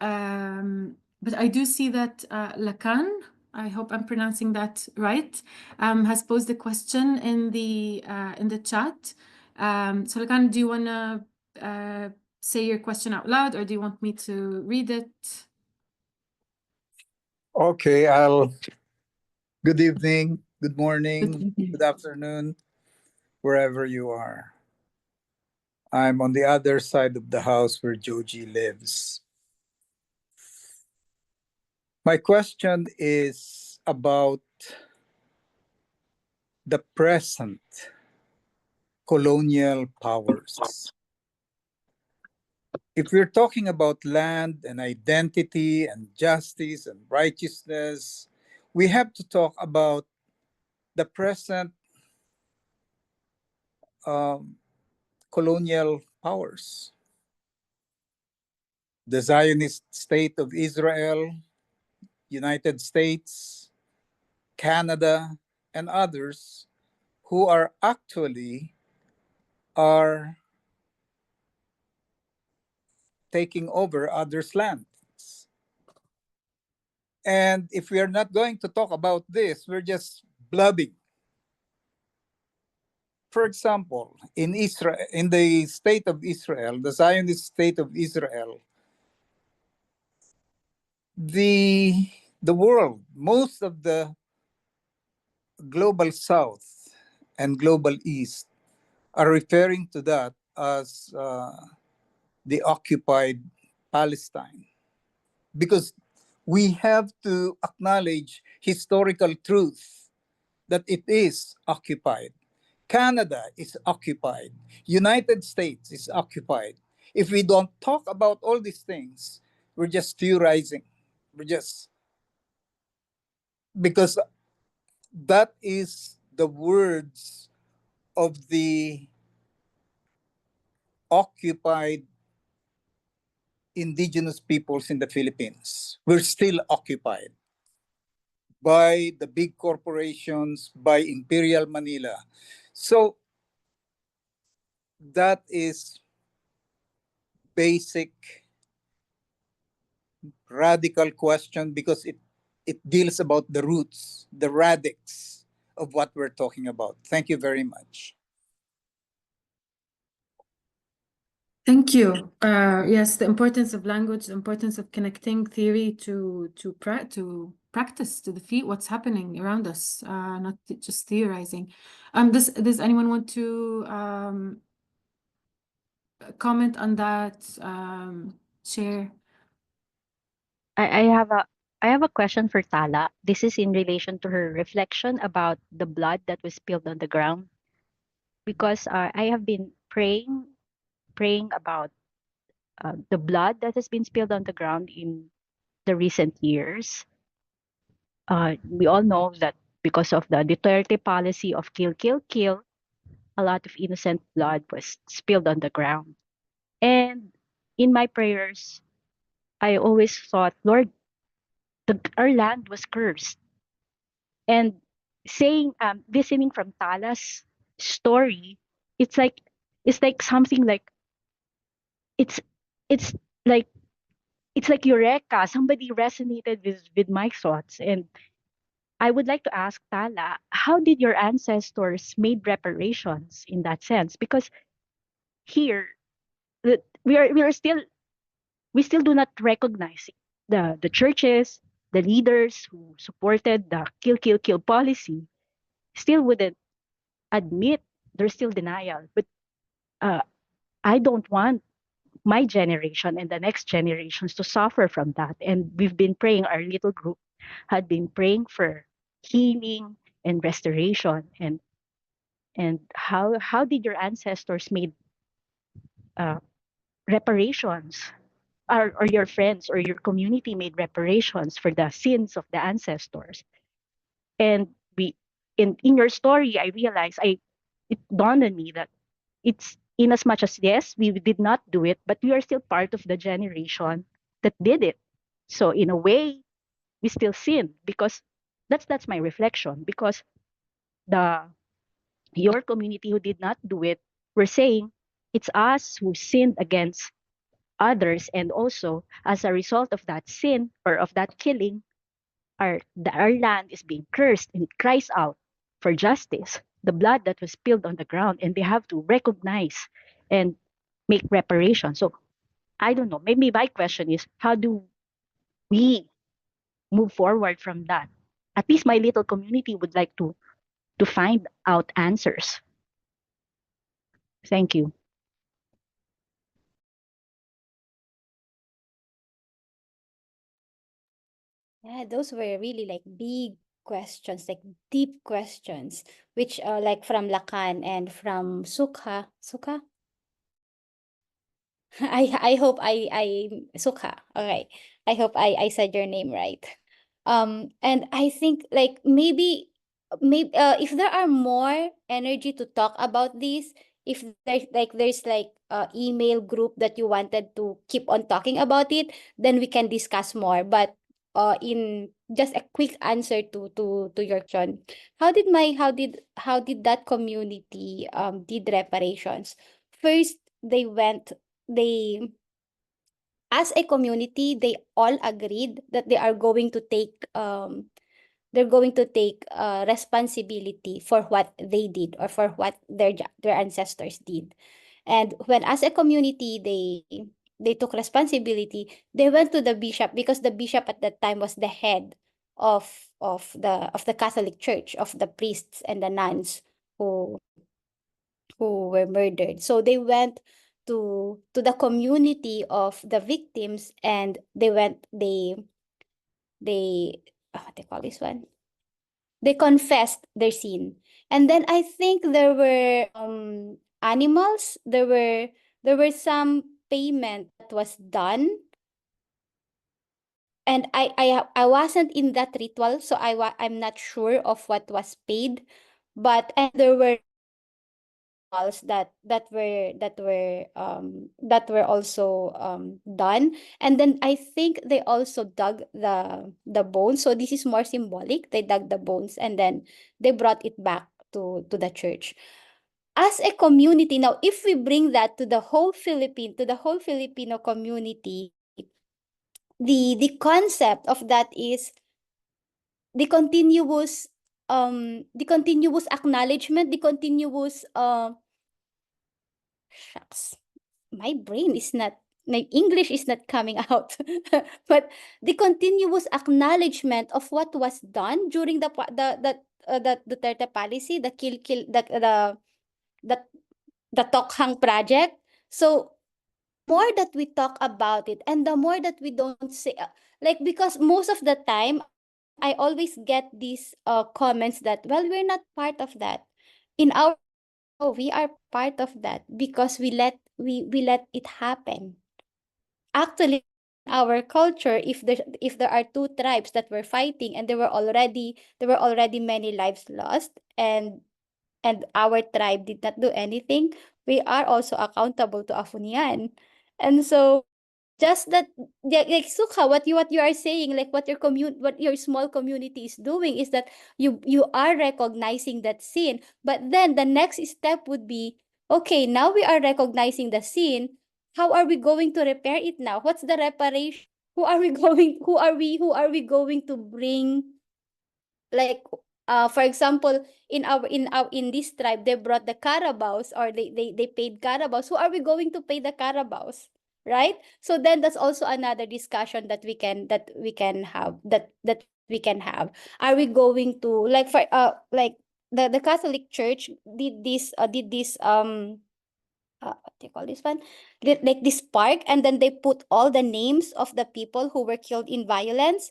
I do see that Lakan, I hope I'm pronouncing that right, has posed a question in the chat. So Lakan, do you want to say your question out loud, or do you want me to read it? Okay, good evening, good morning, good afternoon, wherever you are. I'm on the other side of the house where Joji lives. My question is about the present colonial powers. If we're talking about land and identity and justice and righteousness, we have to talk about the present colonial powers. The Zionist state of Israel, United States, Canada, and others who are actually taking over others' lands. And if we are not going to talk about this, we're just blubbing. For example, in Israel, in the state of Israel, the Zionist state of Israel, the world, most of the global South and global East are referring to that as the occupied Palestine, because we have to acknowledge historical truth that it is occupied. Canada is occupied. United States is occupied. If we don't talk about all these things, we're just theorizing. Because that is the words of the occupied indigenous peoples in the Philippines. We're still occupied by the big corporations, by Imperial Manila. So that is basic, radical question, because it deals about the roots, the radix of what we're talking about. Thank you very much. Thank you. Yes, the importance of language, the importance of connecting theory to practice, to defeat what's happening around us, not just theorizing. Does anyone want to comment on that? Share? I have a question for Tala. This is in relation to her reflection about the blood that was spilled on the ground. Because I have been praying about the blood that has been spilled on the ground in the recent years. We all know that because of the Duterte policy of kill, kill, kill, a lot of innocent blood was spilled on the ground. And in my prayers, I always thought, Lord, our land was cursed. And saying, listening from Tala's story, it's like it's like something like it's it's like it's like eureka. Somebody resonated with my thoughts, and I would like to ask Tala, how did your ancestors made reparations in that sense? Because here, we still do not recognize the churches, the leaders who supported the kill policy still wouldn't admit, there's still denial. But uh, I don't want my generation and the next generations to suffer from that. And we've been praying, our little group had been praying for healing and restoration. And how did your ancestors made uh, reparations, or your friends or your community made reparations for the sins of the ancestors? And we in your story, I realized, it dawned on me that it's in as much as, yes, we did not do it, but we are still part of the generation that did it. So in a way, we still sin, because that's my reflection, because the your community who did not do it, we're saying it's us who sinned against others, and also as a result of that sin or of that killing, our land is being cursed, and it cries out for justice, the blood that was spilled on the ground, and they have to recognize and make reparation. So I don't know, maybe my question is, how do we move forward from that? At least my little community would like to find out answers. Thank you. Yeah, those were really like big questions, like deep questions, which like from Lakan and from Sukha. I hope I Sukha. Okay. I hope I said your name right. And I think like maybe if there are more energy to talk about this, if there's like a email group that you wanted to keep on talking about it, then we can discuss more. But in just a quick answer to your question, how did that community did reparations? First, they as a community, they all agreed that they're going to take responsibility for what they did, or for what their ancestors did. And when as a community they took responsibility, they went to the bishop, because the bishop at that time was the head of the Catholic Church, of the priests and the nuns who were murdered. So they went to the community of the victims, and they what they call this one? They confessed their sin. And then I think there were animals. There were some payment that was done, and I wasn't in that ritual, so I'm not sure of what was paid, but and there were rituals that were also done. And then I think they also dug the bones, so this is more symbolic. They dug the bones, and then they brought it back to the church. As a community now, if we bring that to the whole Filipino community, the concept of that is the continuous acknowledgement, the continuous shucks, my English is not coming out. But the continuous acknowledgement of what was done during the Duterte policy, the the the Tokhang project. So more that we talk about it, and the more that we don't say, like, because most of the time I always get these comments that, well, we're not part of that. In our we are part of that, because we let it happen. Actually, our culture, if there are two tribes that were fighting, and there were already many lives lost, and our tribe did not do anything, we are also accountable to Afunian. And so Just that, like Sukha, what you are saying, like what your small community is doing, is that you are recognizing that sin, but then the next step would be, okay, now we are recognizing the sin. How are we going to repair it now? What's the reparation? Who are we going to bring? Like, for example, in this tribe, they brought the carabaos, or they paid carabaos. Who are we going to pay the carabaos, right? So then that's also another discussion that we can have. Are we going to, like, for like the Catholic Church did this what do you call this one, like this park, and then they put all the names of the people who were killed in violence.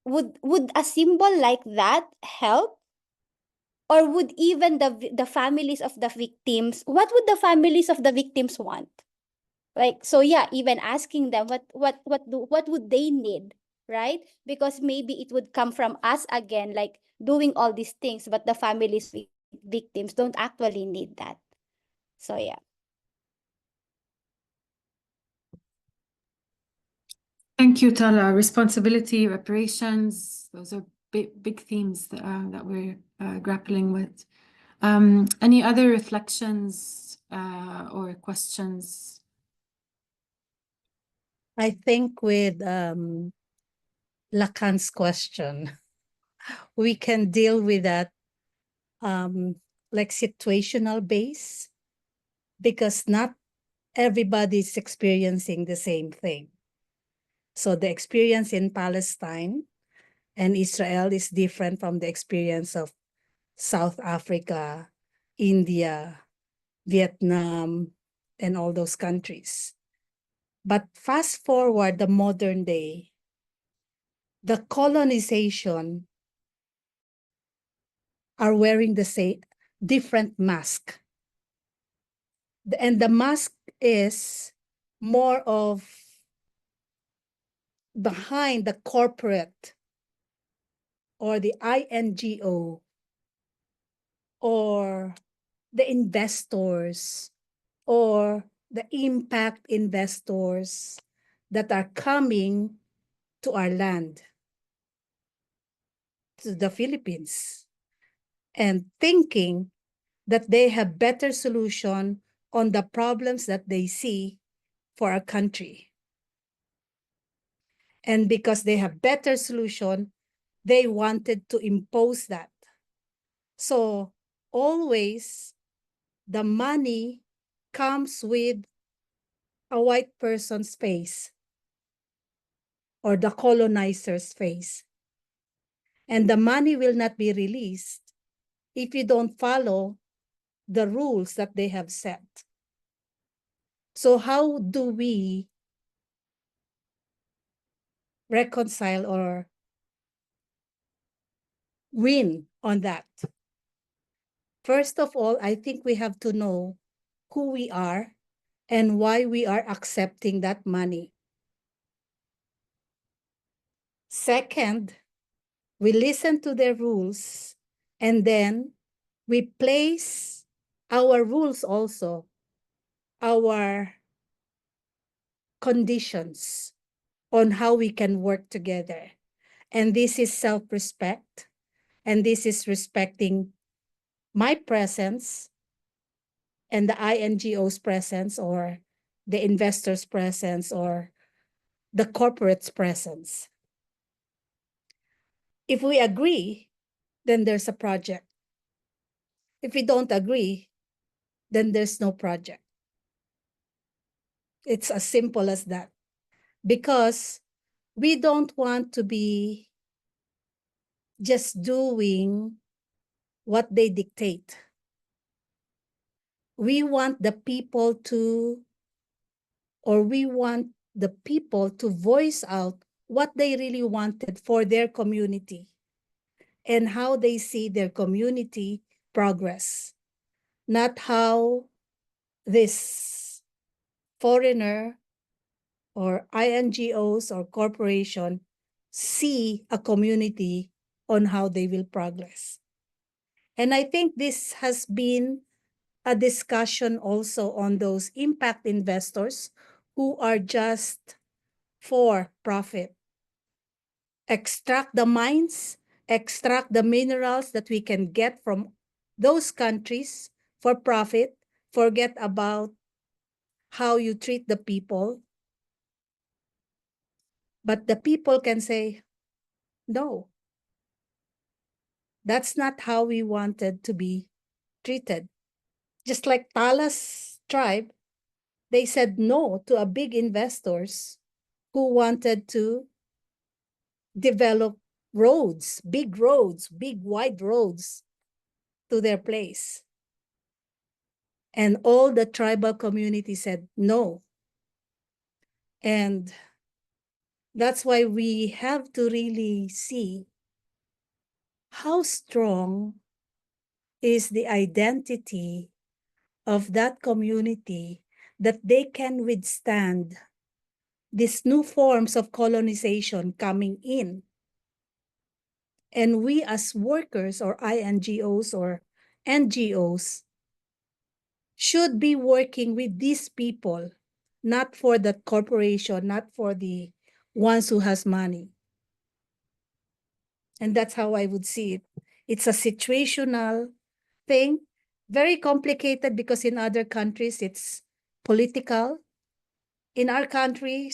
Would a symbol like that help? Or would even the families of the victims, what would the families of the victims want? Like, so yeah, even asking them what would they need, right? Because maybe it would come from us again, like doing all these things, but the families with victims don't actually need that. So yeah. Thank you, Tala. Responsibility, reparations, those are big themes that we're grappling with. Any other reflections or questions? I think with Lacan's question, we can deal with that like situational base, because not everybody's experiencing the same thing. So the experience in Palestine and Israel is different from the experience of South Africa, India, Vietnam, and all those countries. But fast forward the modern day, the colonization are wearing the same different mask. And the mask is more of behind the corporate or the INGO or the investors or the impact investors that are coming to our land, to the Philippines, and thinking that they have better solution on the problems that they see for our country. And because they have better solution, they wanted to impose that. So always the money comes with a white person's face or the colonizer's face. And the money will not be released if you don't follow the rules that they have set. So how do we reconcile or win on that? First of all, I think we have to know who we are and why we are accepting that money. Second, we listen to their rules, and then we place our rules also, our conditions on how we can work together. And this is self-respect, and this is respecting my presence and the INGO's presence or the investor's presence or the corporate's presence. If we agree, then there's a project. If we don't agree, then there's no project. It's as simple as that. Because we don't want to be just doing what they dictate. We want the people to, or we want the people to voice out what they really wanted for their community and how they see their community progress, not how this foreigner or INGOs or corporation see a community on how they will progress. And I think this has been a discussion also on those impact investors who are just for profit. Extract the mines, extract the minerals that we can get from those countries for profit. Forget about how you treat the people. But the people can say, no, that's not how we wanted to be treated. Just like Tala's tribe, they said no to a big investors who wanted to develop roads, big wide roads to their place. And all the tribal community said no. And that's why we have to really see how strong is the identity of that community, that they can withstand these new forms of colonization coming in. And we as workers or INGOs or NGOs should be working with these people, not for the corporation, not for the ones who has money. And that's how I would see it. It's a situational thing, very complicated because in other countries it's political. In our country,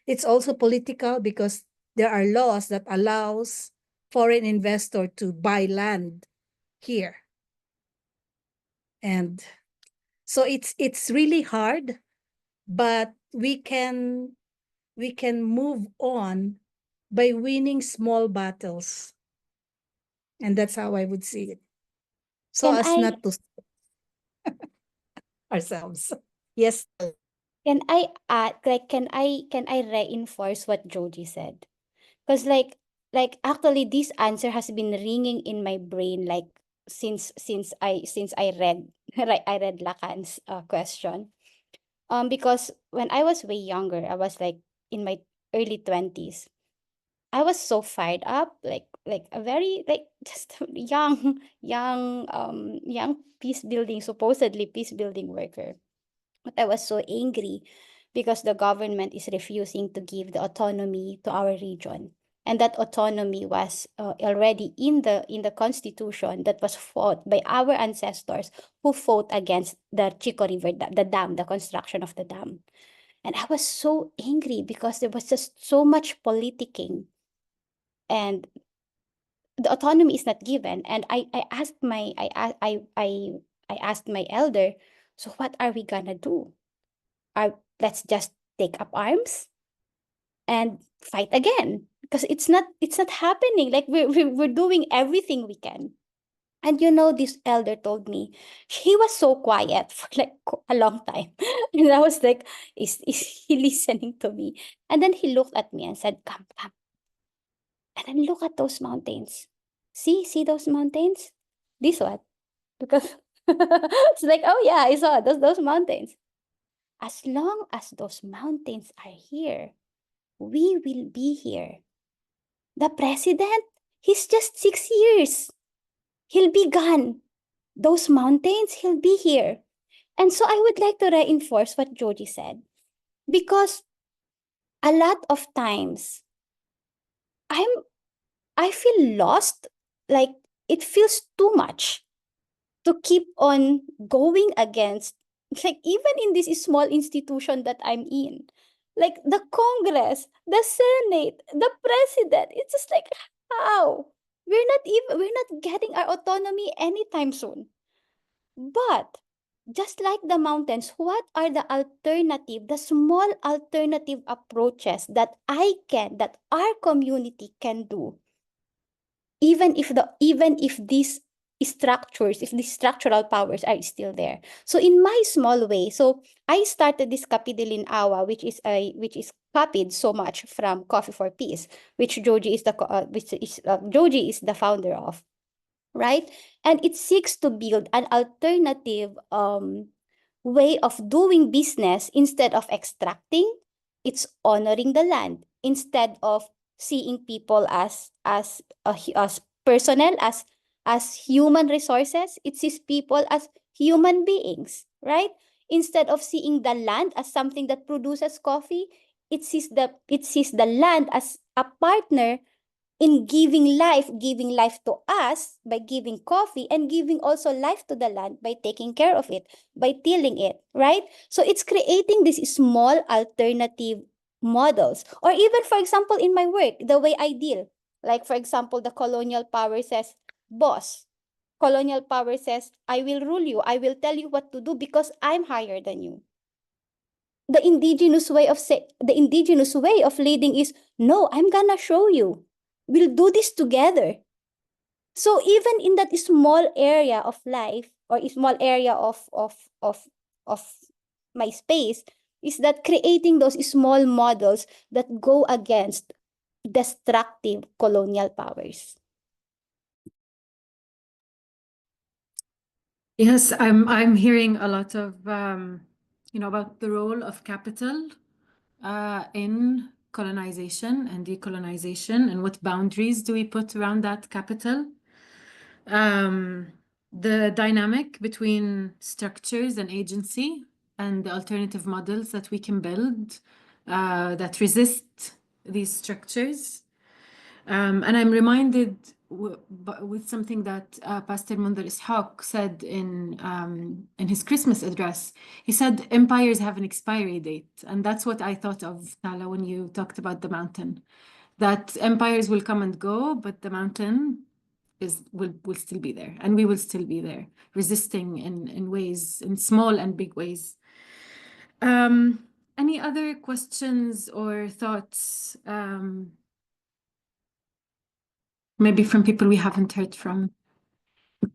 it's also political because there are laws that allows foreign investor to buy land here. And so it's really hard, but we can move on by winning small battles. And that's how I would see it. So Can as I not to ourselves. Yes. can I add like can I reinforce what Joji said? Because like actually this answer has been ringing in my brain like since I read I read Lacan's question. Because when I was way younger, I was like in my early 20s. I was so fired up, like a very like just a young supposedly peace building worker. But I was so angry because the government is refusing to give the autonomy to our region. And that autonomy was already in the constitution that was fought by our ancestors who fought against the Chico River, the dam, the construction of the dam. And I was so angry because there was just so much politicking and the autonomy is not given. And I asked my I asked my elder, so what are we gonna do? Let's just take up arms and fight again because it's not happening. Like we're doing everything we can. And this elder told me, he was so quiet for like a long time. And I was like, is he listening to me? And then he looked at me and said, come. And then look at those mountains. See those mountains? This one. Because it's like, oh yeah, I saw those mountains. As long as those mountains are here, we will be here. The president, he's just 6 years. He'll be gone. Those mountains, he'll be here. And so I would like to reinforce what Joji said. Because a lot of times, I feel lost. Like, it feels too much to keep on going against, like, even in this small institution that I'm in, like the Congress, the Senate, the president. It's just like, how? We're not getting our autonomy anytime soon. But just like the mountains, what are the small alternative approaches that our community can do? Even if these structural powers are still there. So in my small way, so I started this Kapidilin Awa, which is copied so much from Coffee for Peace, which Joji is the founder of, right? And it seeks to build an alternative way of doing business. Instead of extracting, it's honoring the land. Instead of seeing people as personnel, as human resources, it sees people as human beings, right? Instead of seeing the land as something that produces coffee, it sees the land as a partner in giving life to us by giving coffee, and giving also life to the land by taking care of it, by tilling it, right? So it's creating these small alternative models. Or even, for example, in my work, the way I deal, like, for example, the colonial power says, boss, colonial power says, I will rule you, I will tell you what to do because I'm higher than you. The indigenous way of leading is, no, I'm gonna show you. We'll do this together. So even in that small area of life, or a small area of my space, is that creating those small models that go against destructive colonial powers. Yes, I'm hearing a lot of about the role of capital in colonization and decolonization, and what boundaries do we put around that capital. The dynamic between structures and agency, and the alternative models that we can build that resist these structures. And I'm reminded with something that Pastor Mundar Ishaq said in his Christmas address. He said, empires have an expiry date. And that's what I thought of, Tala, when you talked about the mountain. That empires will come and go, but the mountain will still be there, and we will still be there, resisting in ways, in small and big ways. Any other questions or thoughts? Maybe from people we haven't heard from. I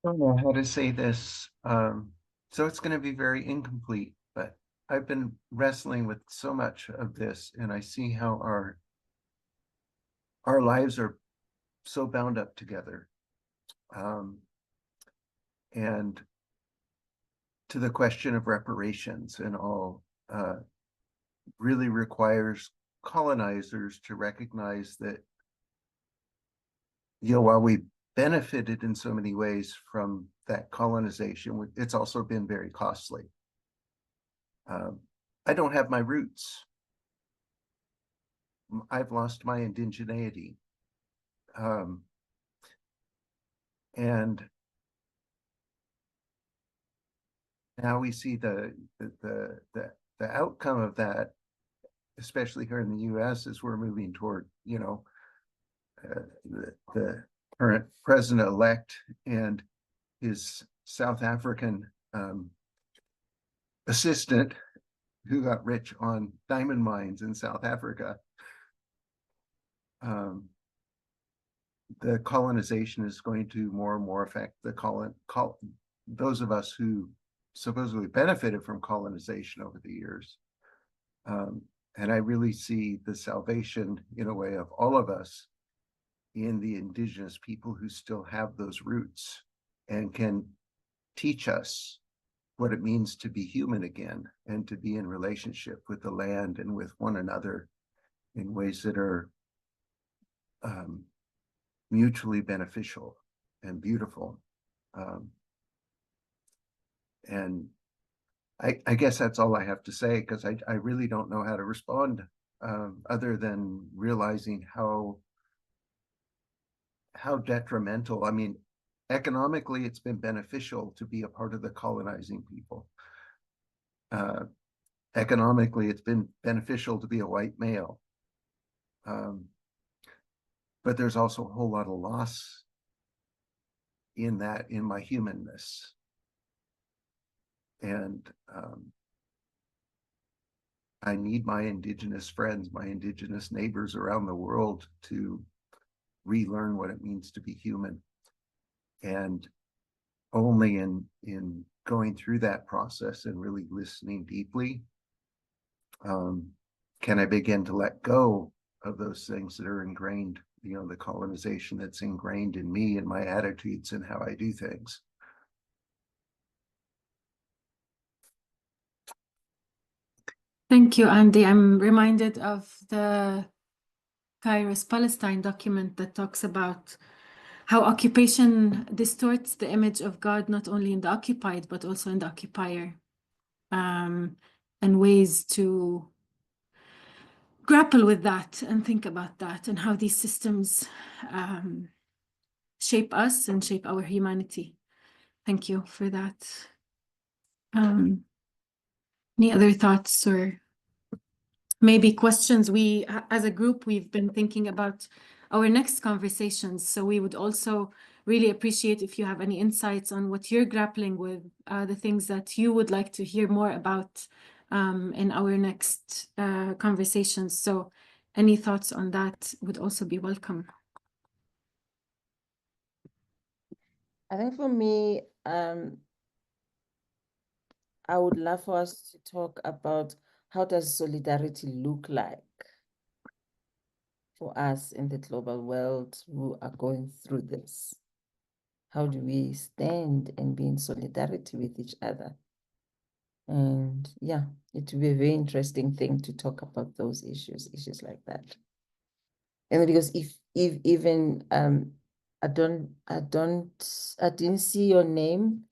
don't know how to say this, so it's going to be very incomplete, but I've been wrestling with so much of this, and I see how our lives are so bound up together. And to the question of reparations and all, really requires colonizers to recognize that, while we benefited in so many ways from that colonization, it's also been very costly. I don't have my roots. I've lost my indigeneity. And now we see the outcome of that, especially here in the US, as we're moving toward, the current president-elect and his South African assistant, who got rich on diamond mines in South Africa. The colonization is going to more and more affect those of us who supposedly benefited from colonization over the years. And I really see the salvation, in a way, of all of us in the indigenous people who still have those roots and can teach us what it means to be human again, and to be in relationship with the land and with one another in ways that are mutually beneficial and beautiful. And I guess that's all I have to say, because I really don't know how to respond, other than realizing how detrimental. I mean, economically, it's been beneficial to be a part of the colonizing people. Economically, it's been beneficial to be a white male. But there's also a whole lot of loss in that, in my humanness. And I need my indigenous friends, my indigenous neighbors around the world to relearn what it means to be human. And only in going through that process and really listening deeply, can I begin to let go of those things that are ingrained, the colonization that's ingrained in me and my attitudes and how I do things. Thank you, Andy. I'm reminded of the Kairos Palestine document that talks about how occupation distorts the image of God, not only in the occupied, but also in the occupier, and ways to grapple with that and think about that, and how these systems shape us and shape our humanity. Thank you for that. Any other thoughts or maybe questions? We, as a group, we've been thinking about our next conversations. So we would also really appreciate if you have any insights on what you're grappling with, the things that you would like to hear more about in our next conversations. So any thoughts on that would also be welcome. I think for me, I would love for us to talk about how does solidarity look like for us in the global world who are going through this. How do we stand and be in solidarity with each other? And yeah, it will be a very interesting thing to talk about those issues like that. And because if even I didn't see your name.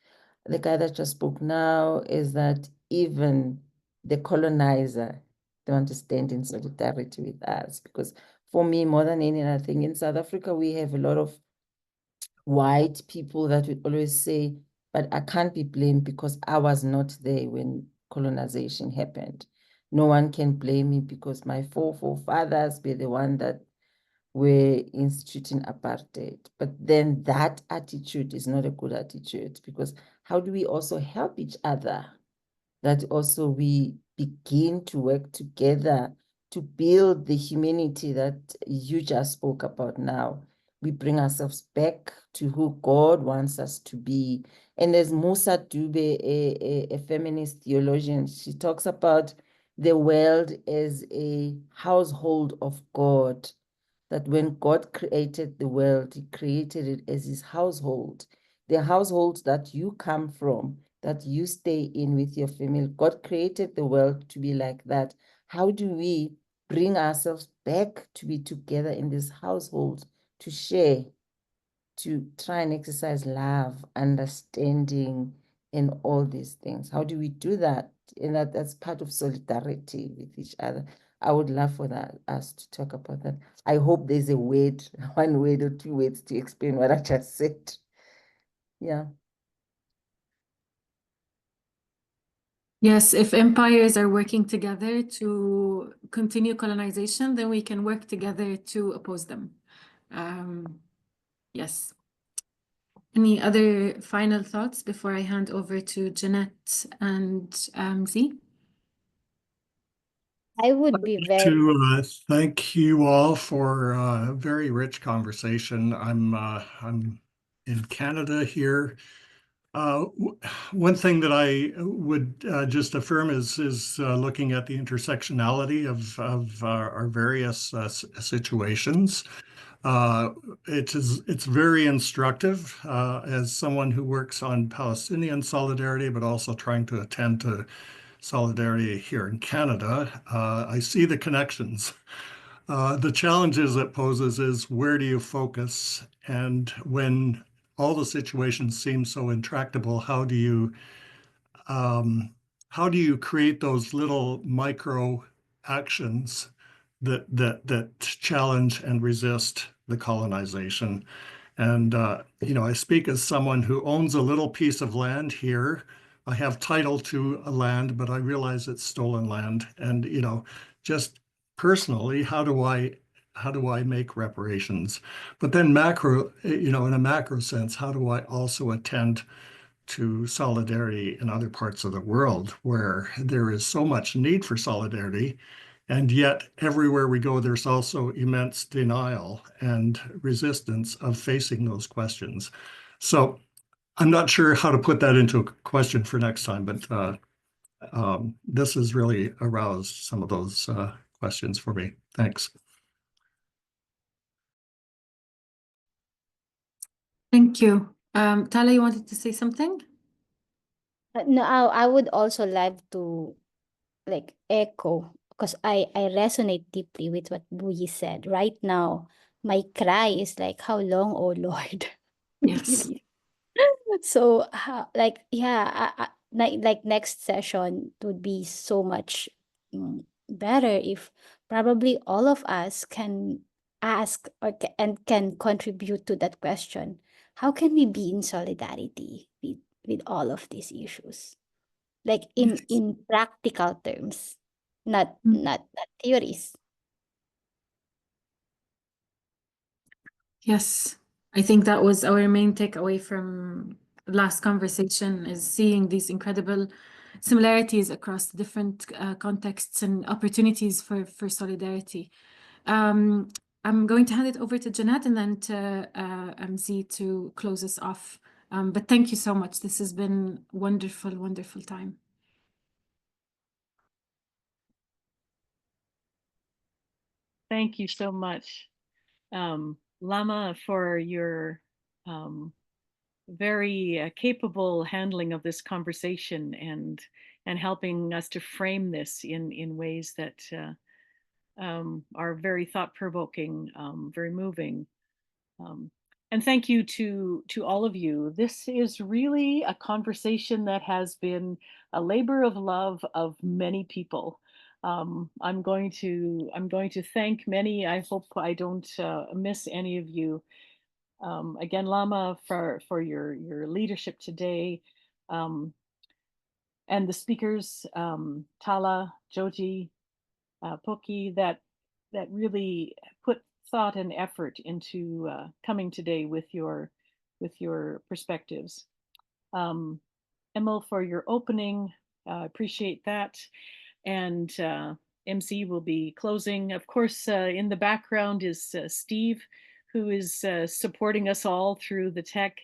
The guy that just spoke now is that even the colonizer, they want to stand in solidarity with us. Because for me, more than any other thing, in South Africa, we have a lot of white people that would always say, but I can't be blamed because I was not there when colonization happened. No one can blame me because my forefathers were the one that were instituting apartheid. But then that attitude is not a good attitude, because how do we also help each other? That also we begin to work together to build the humanity that you just spoke about now. We bring ourselves back to who God wants us to be. And as Musa Dube, a feminist theologian, she talks about the world as a household of God. That when God created the world, he created it as his household. The household that you come from, that you stay in with your family. God created the world to be like that. How do we bring ourselves back to be together in this household, to share, to try and exercise love, understanding, and all these things? How do we do that? And that's part of solidarity with each other. I would love for us to talk about that. I hope there's a word, one word or two words to explain what I just said. Yeah. Yes, if empires are working together to continue colonization, then we can work together to oppose them. Yes. Any other final thoughts before I hand over to Jeanette and Z? I would be very To thank you all for a very rich conversation. I'm in Canada here. One thing that I would just affirm is looking at the intersectionality of our various situations. It's very instructive as someone who works on Palestinian solidarity, but also trying to attend to solidarity here in Canada. I see the connections. The challenges it poses is, where do you focus? And when all the situations seem so intractable, how do you create those little micro actions that challenge and resist the colonization? And I speak as someone who owns a little piece of land here. I have title to a land, but I realize it's stolen land. And just personally, how do I make reparations? But then macro, in a macro sense, how do I also attend to solidarity in other parts of the world where there is so much need for solidarity, and yet everywhere we go, there's also immense denial and resistance of facing those questions. So I'm not sure how to put that into a question for next time, but this has really aroused some of those questions for me. Thanks. Thank you. Tala, you wanted to say something? no, I would also love to echo, because I resonate deeply with what Buyi said. Right now, my cry is like, how long, oh Lord? Yes. Really. So like next session would be so much better if probably all of us can ask and can contribute to that question. How can we be in solidarity with all of these issues? Like Yes. in practical terms, not Mm. not theories. Yes, I think that was our main takeaway from last conversation, is seeing these incredible similarities across different contexts and opportunities for solidarity. I'm going to hand it over to Jeanette and then to MZ to close us off. But thank you so much. This has been wonderful, wonderful time. Thank you so much, Lama, for your very capable handling of this conversation and helping us to frame this in ways that are very thought-provoking, very moving. And thank you to all of you. This is really a conversation that has been a labor of love of many people. I'm going to thank many. I hope I don't miss any of you. Again, Lama, for your leadership today, and the speakers, Tala, Joji, Pokie, that really put thought and effort into coming today with your perspectives. Emil, for your opening, appreciate that. And MC will be closing. Of course, in the background is Steve, who is supporting us all through the tech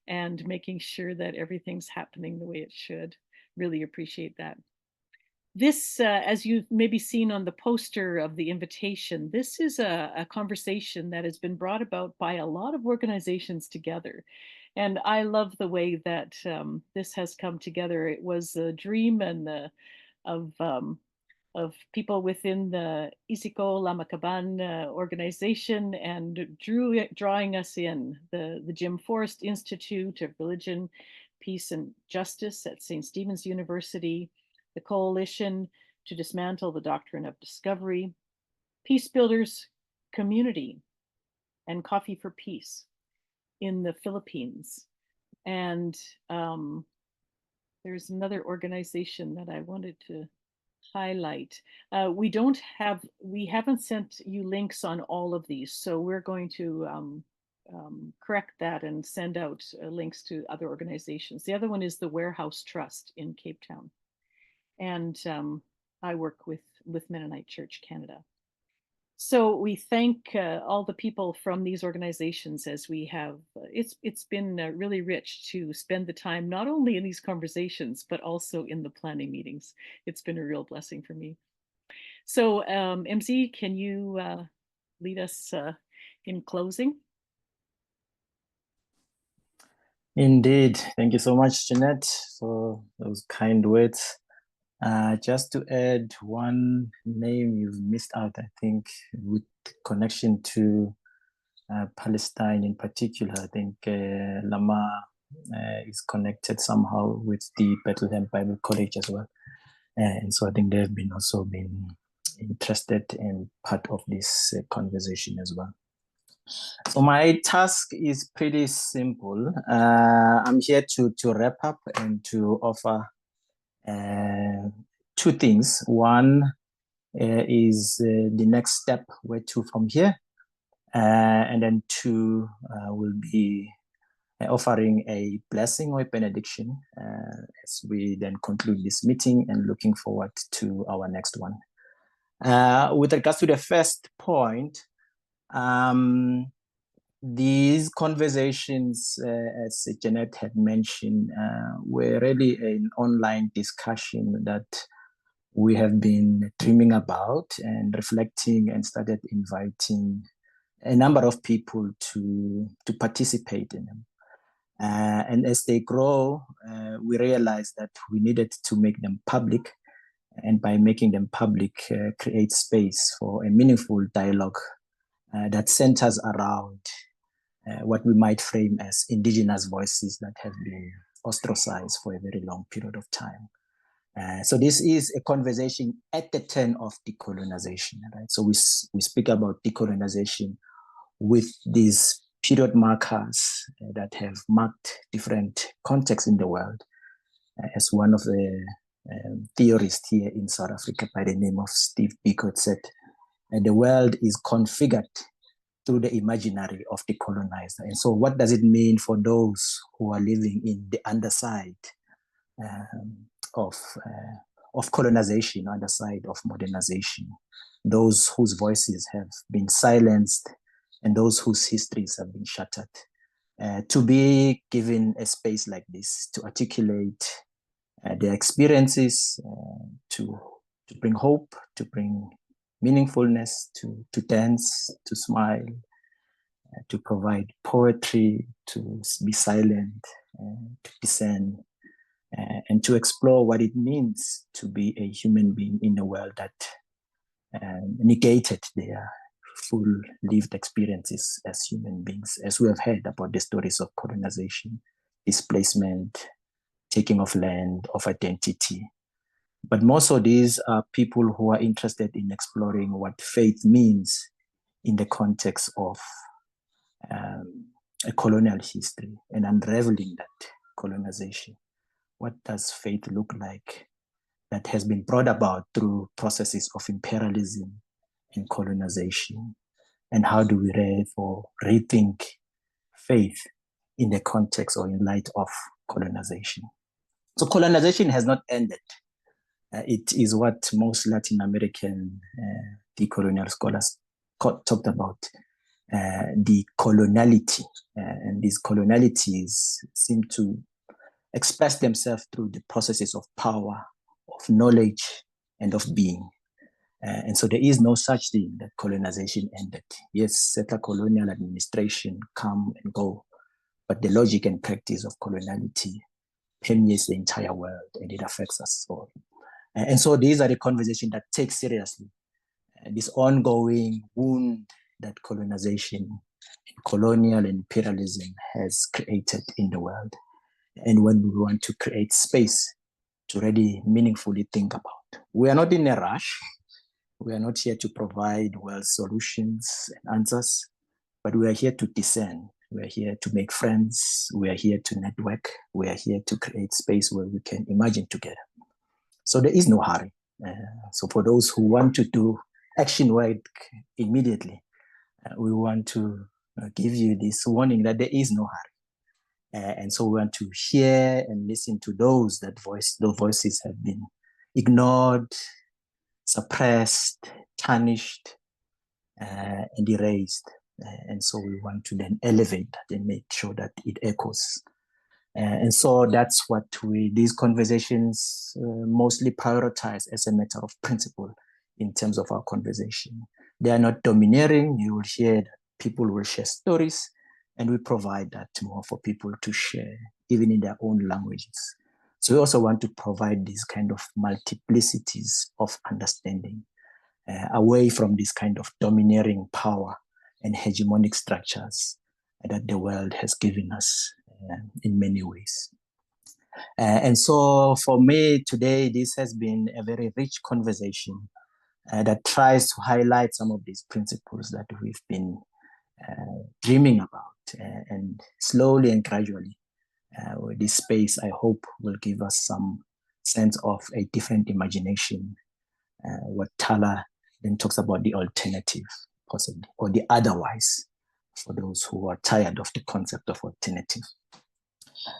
and making sure that everything's happening the way it should. Really appreciate that. This, as you've maybe seen on the poster of the invitation, this is a conversation that has been brought about by a lot of organizations together. And I love the way that this has come together. It was a dream and of people within the Iziko Lamaqabane organization, and drawing us in, the Jim Forrest Institute of Religion, Peace and Justice at St. Stephen's University, the Coalition to Dismantle the Doctrine of Discovery, Peacebuilders Community, and Coffee for Peace in the Philippines. And there's another organization that I wanted to highlight. We haven't sent you links on all of these, so we're going to correct that and send out links to other organizations. The other one is the Warehouse Trust in Cape Town. And I work with Mennonite Church Canada. So we thank all the people from these organizations, as we have. It's been really rich to spend the time not only in these conversations, but also in the planning meetings. It's been a real blessing for me. So MZ, can you lead us in closing? Indeed. Thank you so much, Jeanette, for those kind words. Just to add one name you've missed out, I think, with connection to Palestine in particular. I think Lama is connected somehow with the Bethlehem Bible College as well. And so I think they've also been interested in part of this conversation as well. So my task is pretty simple. I'm here to wrap up and to offer two things. One is the next step, where to from here. And then two will be offering a blessing or a benediction as we then conclude this meeting, and looking forward to our next one. With regards to the first point, these conversations, as Jeanette had mentioned, were really an online discussion that we have been dreaming about and reflecting, and started inviting a number of people to participate in them. And as they grow, we realized that we needed to make them public, and by making them public, create space for a meaningful dialogue that centers around what we might frame as indigenous voices that have been ostracized for a very long period of time. So this is a conversation at the turn of decolonization, right? So we speak about decolonization with these period markers that have marked different contexts in the world. As one of the theorists here in South Africa by the name of Steve Biko said, the world is configured through the imaginary of the colonizer. And so what does it mean for those who are living in the underside of colonization, underside of modernization, those whose voices have been silenced and those whose histories have been shattered? To be given a space like this to articulate their experiences, to bring hope, to bring meaningfulness, to dance, to smile, to provide poetry, to be silent, to discern, and to explore what it means to be a human being in a world that negated their full lived experiences as human beings, as we have heard about the stories of colonization, displacement, taking of land, of identity. But most of these are people who are interested in exploring what faith means in the context of a colonial history and unraveling that colonization. What does faith look like that has been brought about through processes of imperialism and colonization? And how do we therefore rethink faith in the context or in light of colonization? So colonization has not ended. It is what most Latin American decolonial scholars talked about, the coloniality. And these colonialities seem to express themselves through the processes of power, of knowledge, and of being. And so there is no such thing that colonization ended. Yes, settler colonial administration come and go, but the logic and practice of coloniality permeates the entire world and it affects us all. And so these are the conversations that take seriously this ongoing wound that colonization, colonial and imperialism has created in the world. And when we want to create space to really meaningfully think about. We are not in a rush. We are not here to provide world solutions and answers, but we are here to discern. We are here to make friends. We are here to network. We are here to create space where we can imagine together. So there is no hurry. So for those who want to do action work immediately, we want to give you this warning that there is no hurry. And so we want to hear and listen to those those voices have been ignored, suppressed, tarnished, and erased. And so we want to then elevate that and make sure that it echoes. And so that's what these conversations mostly prioritize as a matter of principle in terms of our conversation. They are not domineering. You will hear that people will share stories, and we provide that more for people to share, even in their own languages. So we also want to provide these kind of multiplicities of understanding, away from this kind of domineering power and hegemonic structures that the world has given us in many ways. And so for me today, this has been a very rich conversation that tries to highlight some of these principles that we've been dreaming about, and slowly and gradually this space, I hope, will give us some sense of a different imagination. What Tala then talks about, the alternative, possibly, or the otherwise, for those who are tired of the concept of alternative.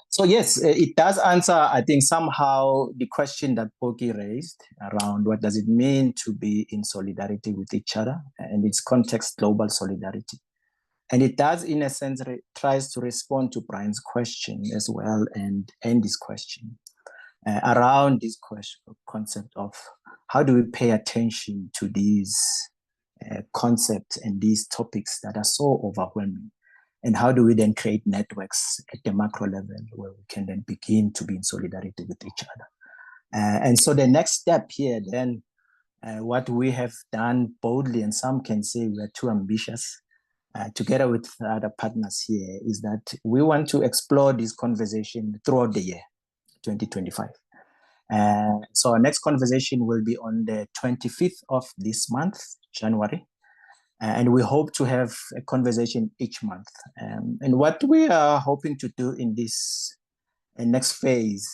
So yes, it does answer, I think, somehow the question that Pokie raised around what does it mean to be in solidarity with each other, and its context, global solidarity. And it does, in a sense, tries to respond to Brian's question as well, and this question around this concept of how do we pay attention to these concepts and these topics that are so overwhelming, and how do we then create networks at the macro level where we can then begin to be in solidarity with each other. And so the next step here then, what we have done boldly, and some can say we are too ambitious, together with other partners here, is that we want to explore this conversation throughout the year, 2025. So our next conversation will be on the 25th of this month, January. And we hope to have a conversation each month. And what we are hoping to do in this next phase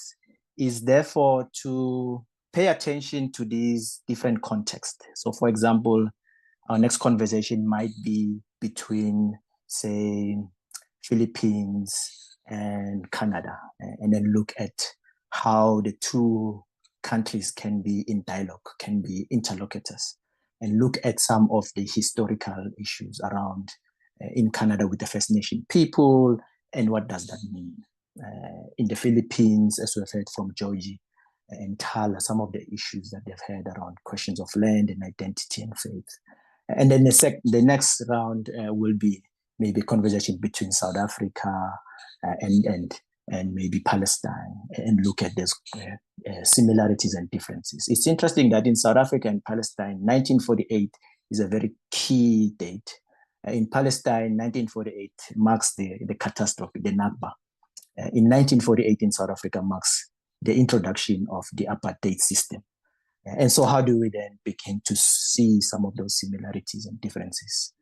is therefore to pay attention to these different contexts. So for example, our next conversation might be between, say, Philippines and Canada, and then look at how the two countries can be in dialogue, can be interlocutors, and look at some of the historical issues around in Canada with the First Nation people, and what does that mean? In the Philippines, as we've heard from Joji and Tala, some of the issues that they've had around questions of land and identity and faith. And then the next round will be maybe a conversation between South Africa and maybe Palestine, and look at those similarities and differences. It's interesting that in South Africa and Palestine, 1948 is a very key date. In Palestine, 1948 marks the catastrophe, the Nakba. In 1948 in South Africa marks the introduction of the apartheid system. And so how do we then begin to see some of those similarities and differences?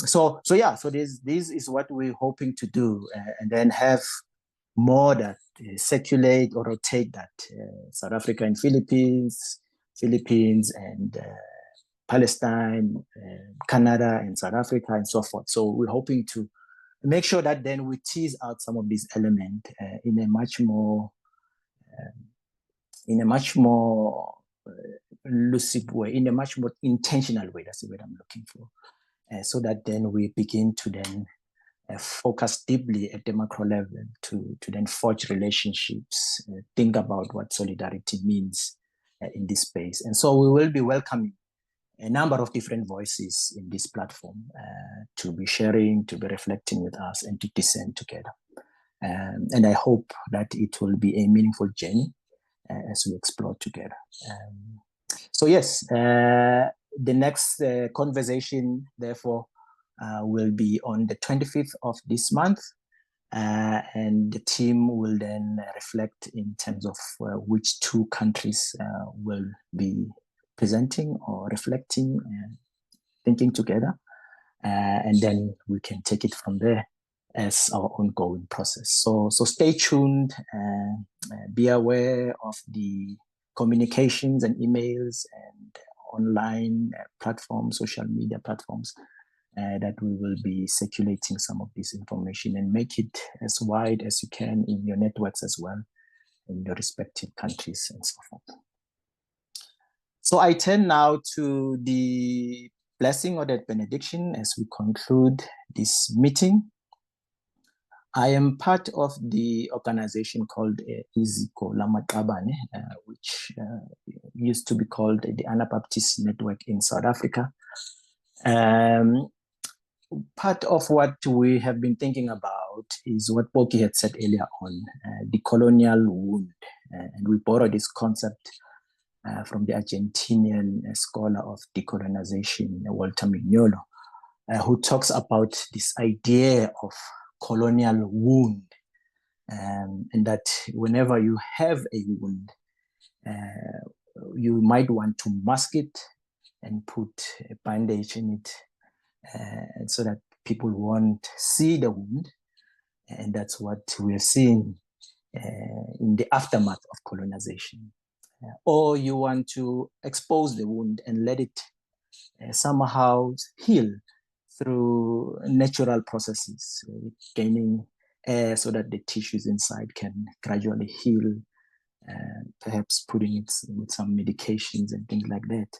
So this is what we're hoping to do, and then have more that circulate or rotate that South Africa and Philippines and Palestine, Canada and South Africa and so forth. So we're hoping to make sure that then we tease out some of these elements in a much more lucid way, in a much more intentional way. That's the word I'm looking for. So that then we begin to then focus deeply at the macro level to then forge relationships, think about what solidarity means in this space. And so we will be welcoming a number of different voices in this platform to be sharing, to be reflecting with us, and to discern together. And I hope that it will be a meaningful journey as we explore together. So yes, the next conversation, therefore, will be on the 25th of this month. And the team will then reflect in terms of which two countries will be presenting or reflecting and thinking together. And then we can take it from there as our ongoing process. So stay tuned, be aware of the communications and emails and online platforms, social media platforms, that we will be circulating some of this information, and make it as wide as you can in your networks as well, in your respective countries and so forth. So I turn now to the blessing or the benediction as we conclude this meeting. I am part of the organization called Iziko, Lamaqabane, which used to be called the Anabaptist Network in South Africa. Part of what we have been thinking about is what Pokie had said earlier on, the colonial wound. And we borrow this concept from the Argentinian scholar of decolonization, Walter Mignolo, who talks about this idea of colonial wound, and that whenever you have a wound, you might want to mask it and put a bandage in it, so that people won't see the wound. And that's what we're seeing in the aftermath of colonization. Or you want to expose the wound and let it somehow heal through natural processes, gaining air so that the tissues inside can gradually heal, perhaps putting it with some medications and things like that.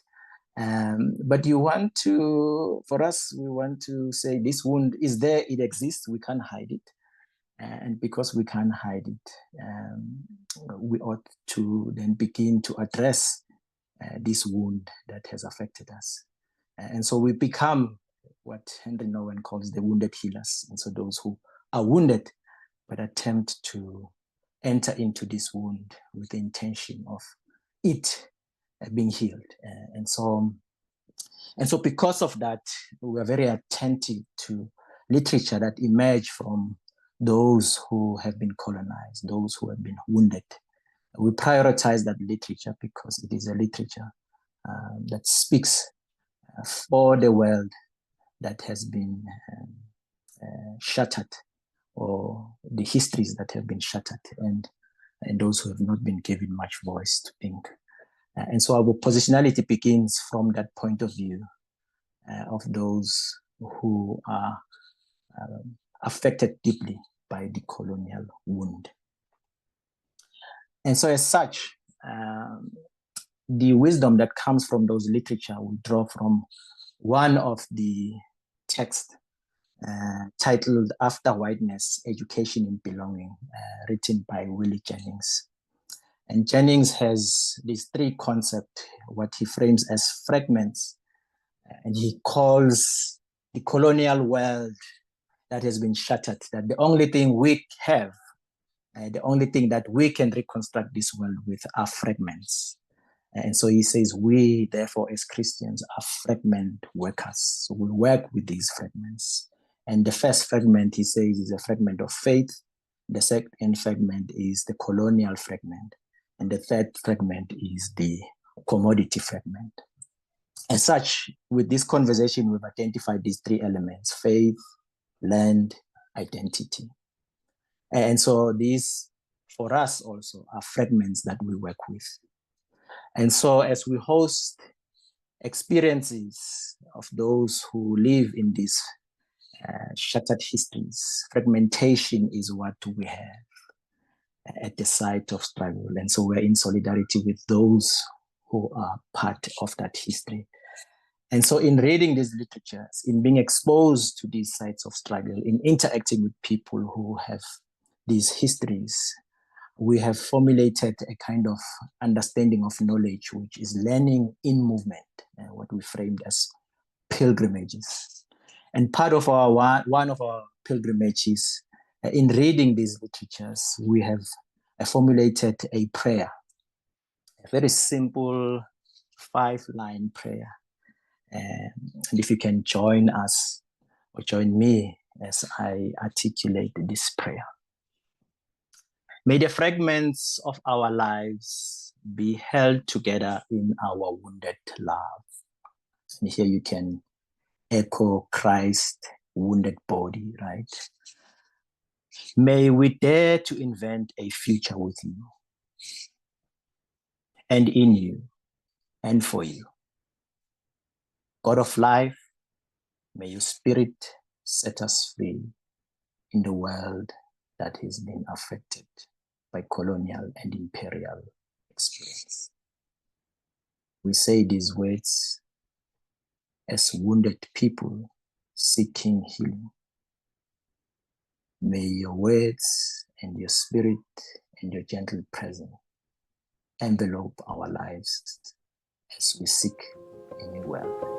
But you want to, for us, we want to say this wound is there, it exists, we can't hide it. And because we can't hide it, we ought to then begin to address this wound that has affected us. And so we become what Henry Nouwen calls the wounded healers. And so those who are wounded but attempt to enter into this wound with the intention of it being healed. And so And so because of that, we are very attentive to literature that emerge from those who have been colonized, those who have been wounded. We prioritize that literature because it is a literature that speaks for the world that has been shattered, or the histories that have been shattered, and those who have not been given much voice to think. And so our positionality begins from that point of view of those who are affected deeply by the colonial wound. And so as such, the wisdom that comes from those literature we draw from one of the texts titled After Whiteness, Education and Belonging, written by Willie Jennings. And Jennings has these three concepts, what he frames as fragments, and he calls the colonial world that has been shattered, that the only thing we have, the only thing that we can reconstruct this world with are fragments. And so he says, we, therefore, as Christians, are fragment workers. So we work with these fragments. And the first fragment, he says, is a fragment of faith. The second fragment is the colonial fragment. And the third fragment is the commodity fragment. As such, with this conversation, we've identified these three elements: faith, land, identity. And so these, for us also, are fragments that we work with. And so as we host experiences of those who live in these shattered histories, fragmentation is what we have at the site of struggle. And so we're in solidarity with those who are part of that history. And so in reading these literatures, in being exposed to these sites of struggle, in interacting with people who have these histories, we have formulated a kind of understanding of knowledge, which is learning in movement, what we framed as pilgrimages. And part of one of our pilgrimages, in reading these literatures, we have formulated a prayer, a very simple 5-line prayer. And if you can join us or join me as I articulate this prayer. May the fragments of our lives be held together in our wounded love. And here you can echo Christ's wounded body, right? May we dare to invent a future with you, and in you, and for you. God of life, may your spirit set us free in the world that has been affected by colonial and imperial experience. We say these words as wounded people seeking healing. May your words and your spirit and your gentle presence envelope our lives as we seek a new world.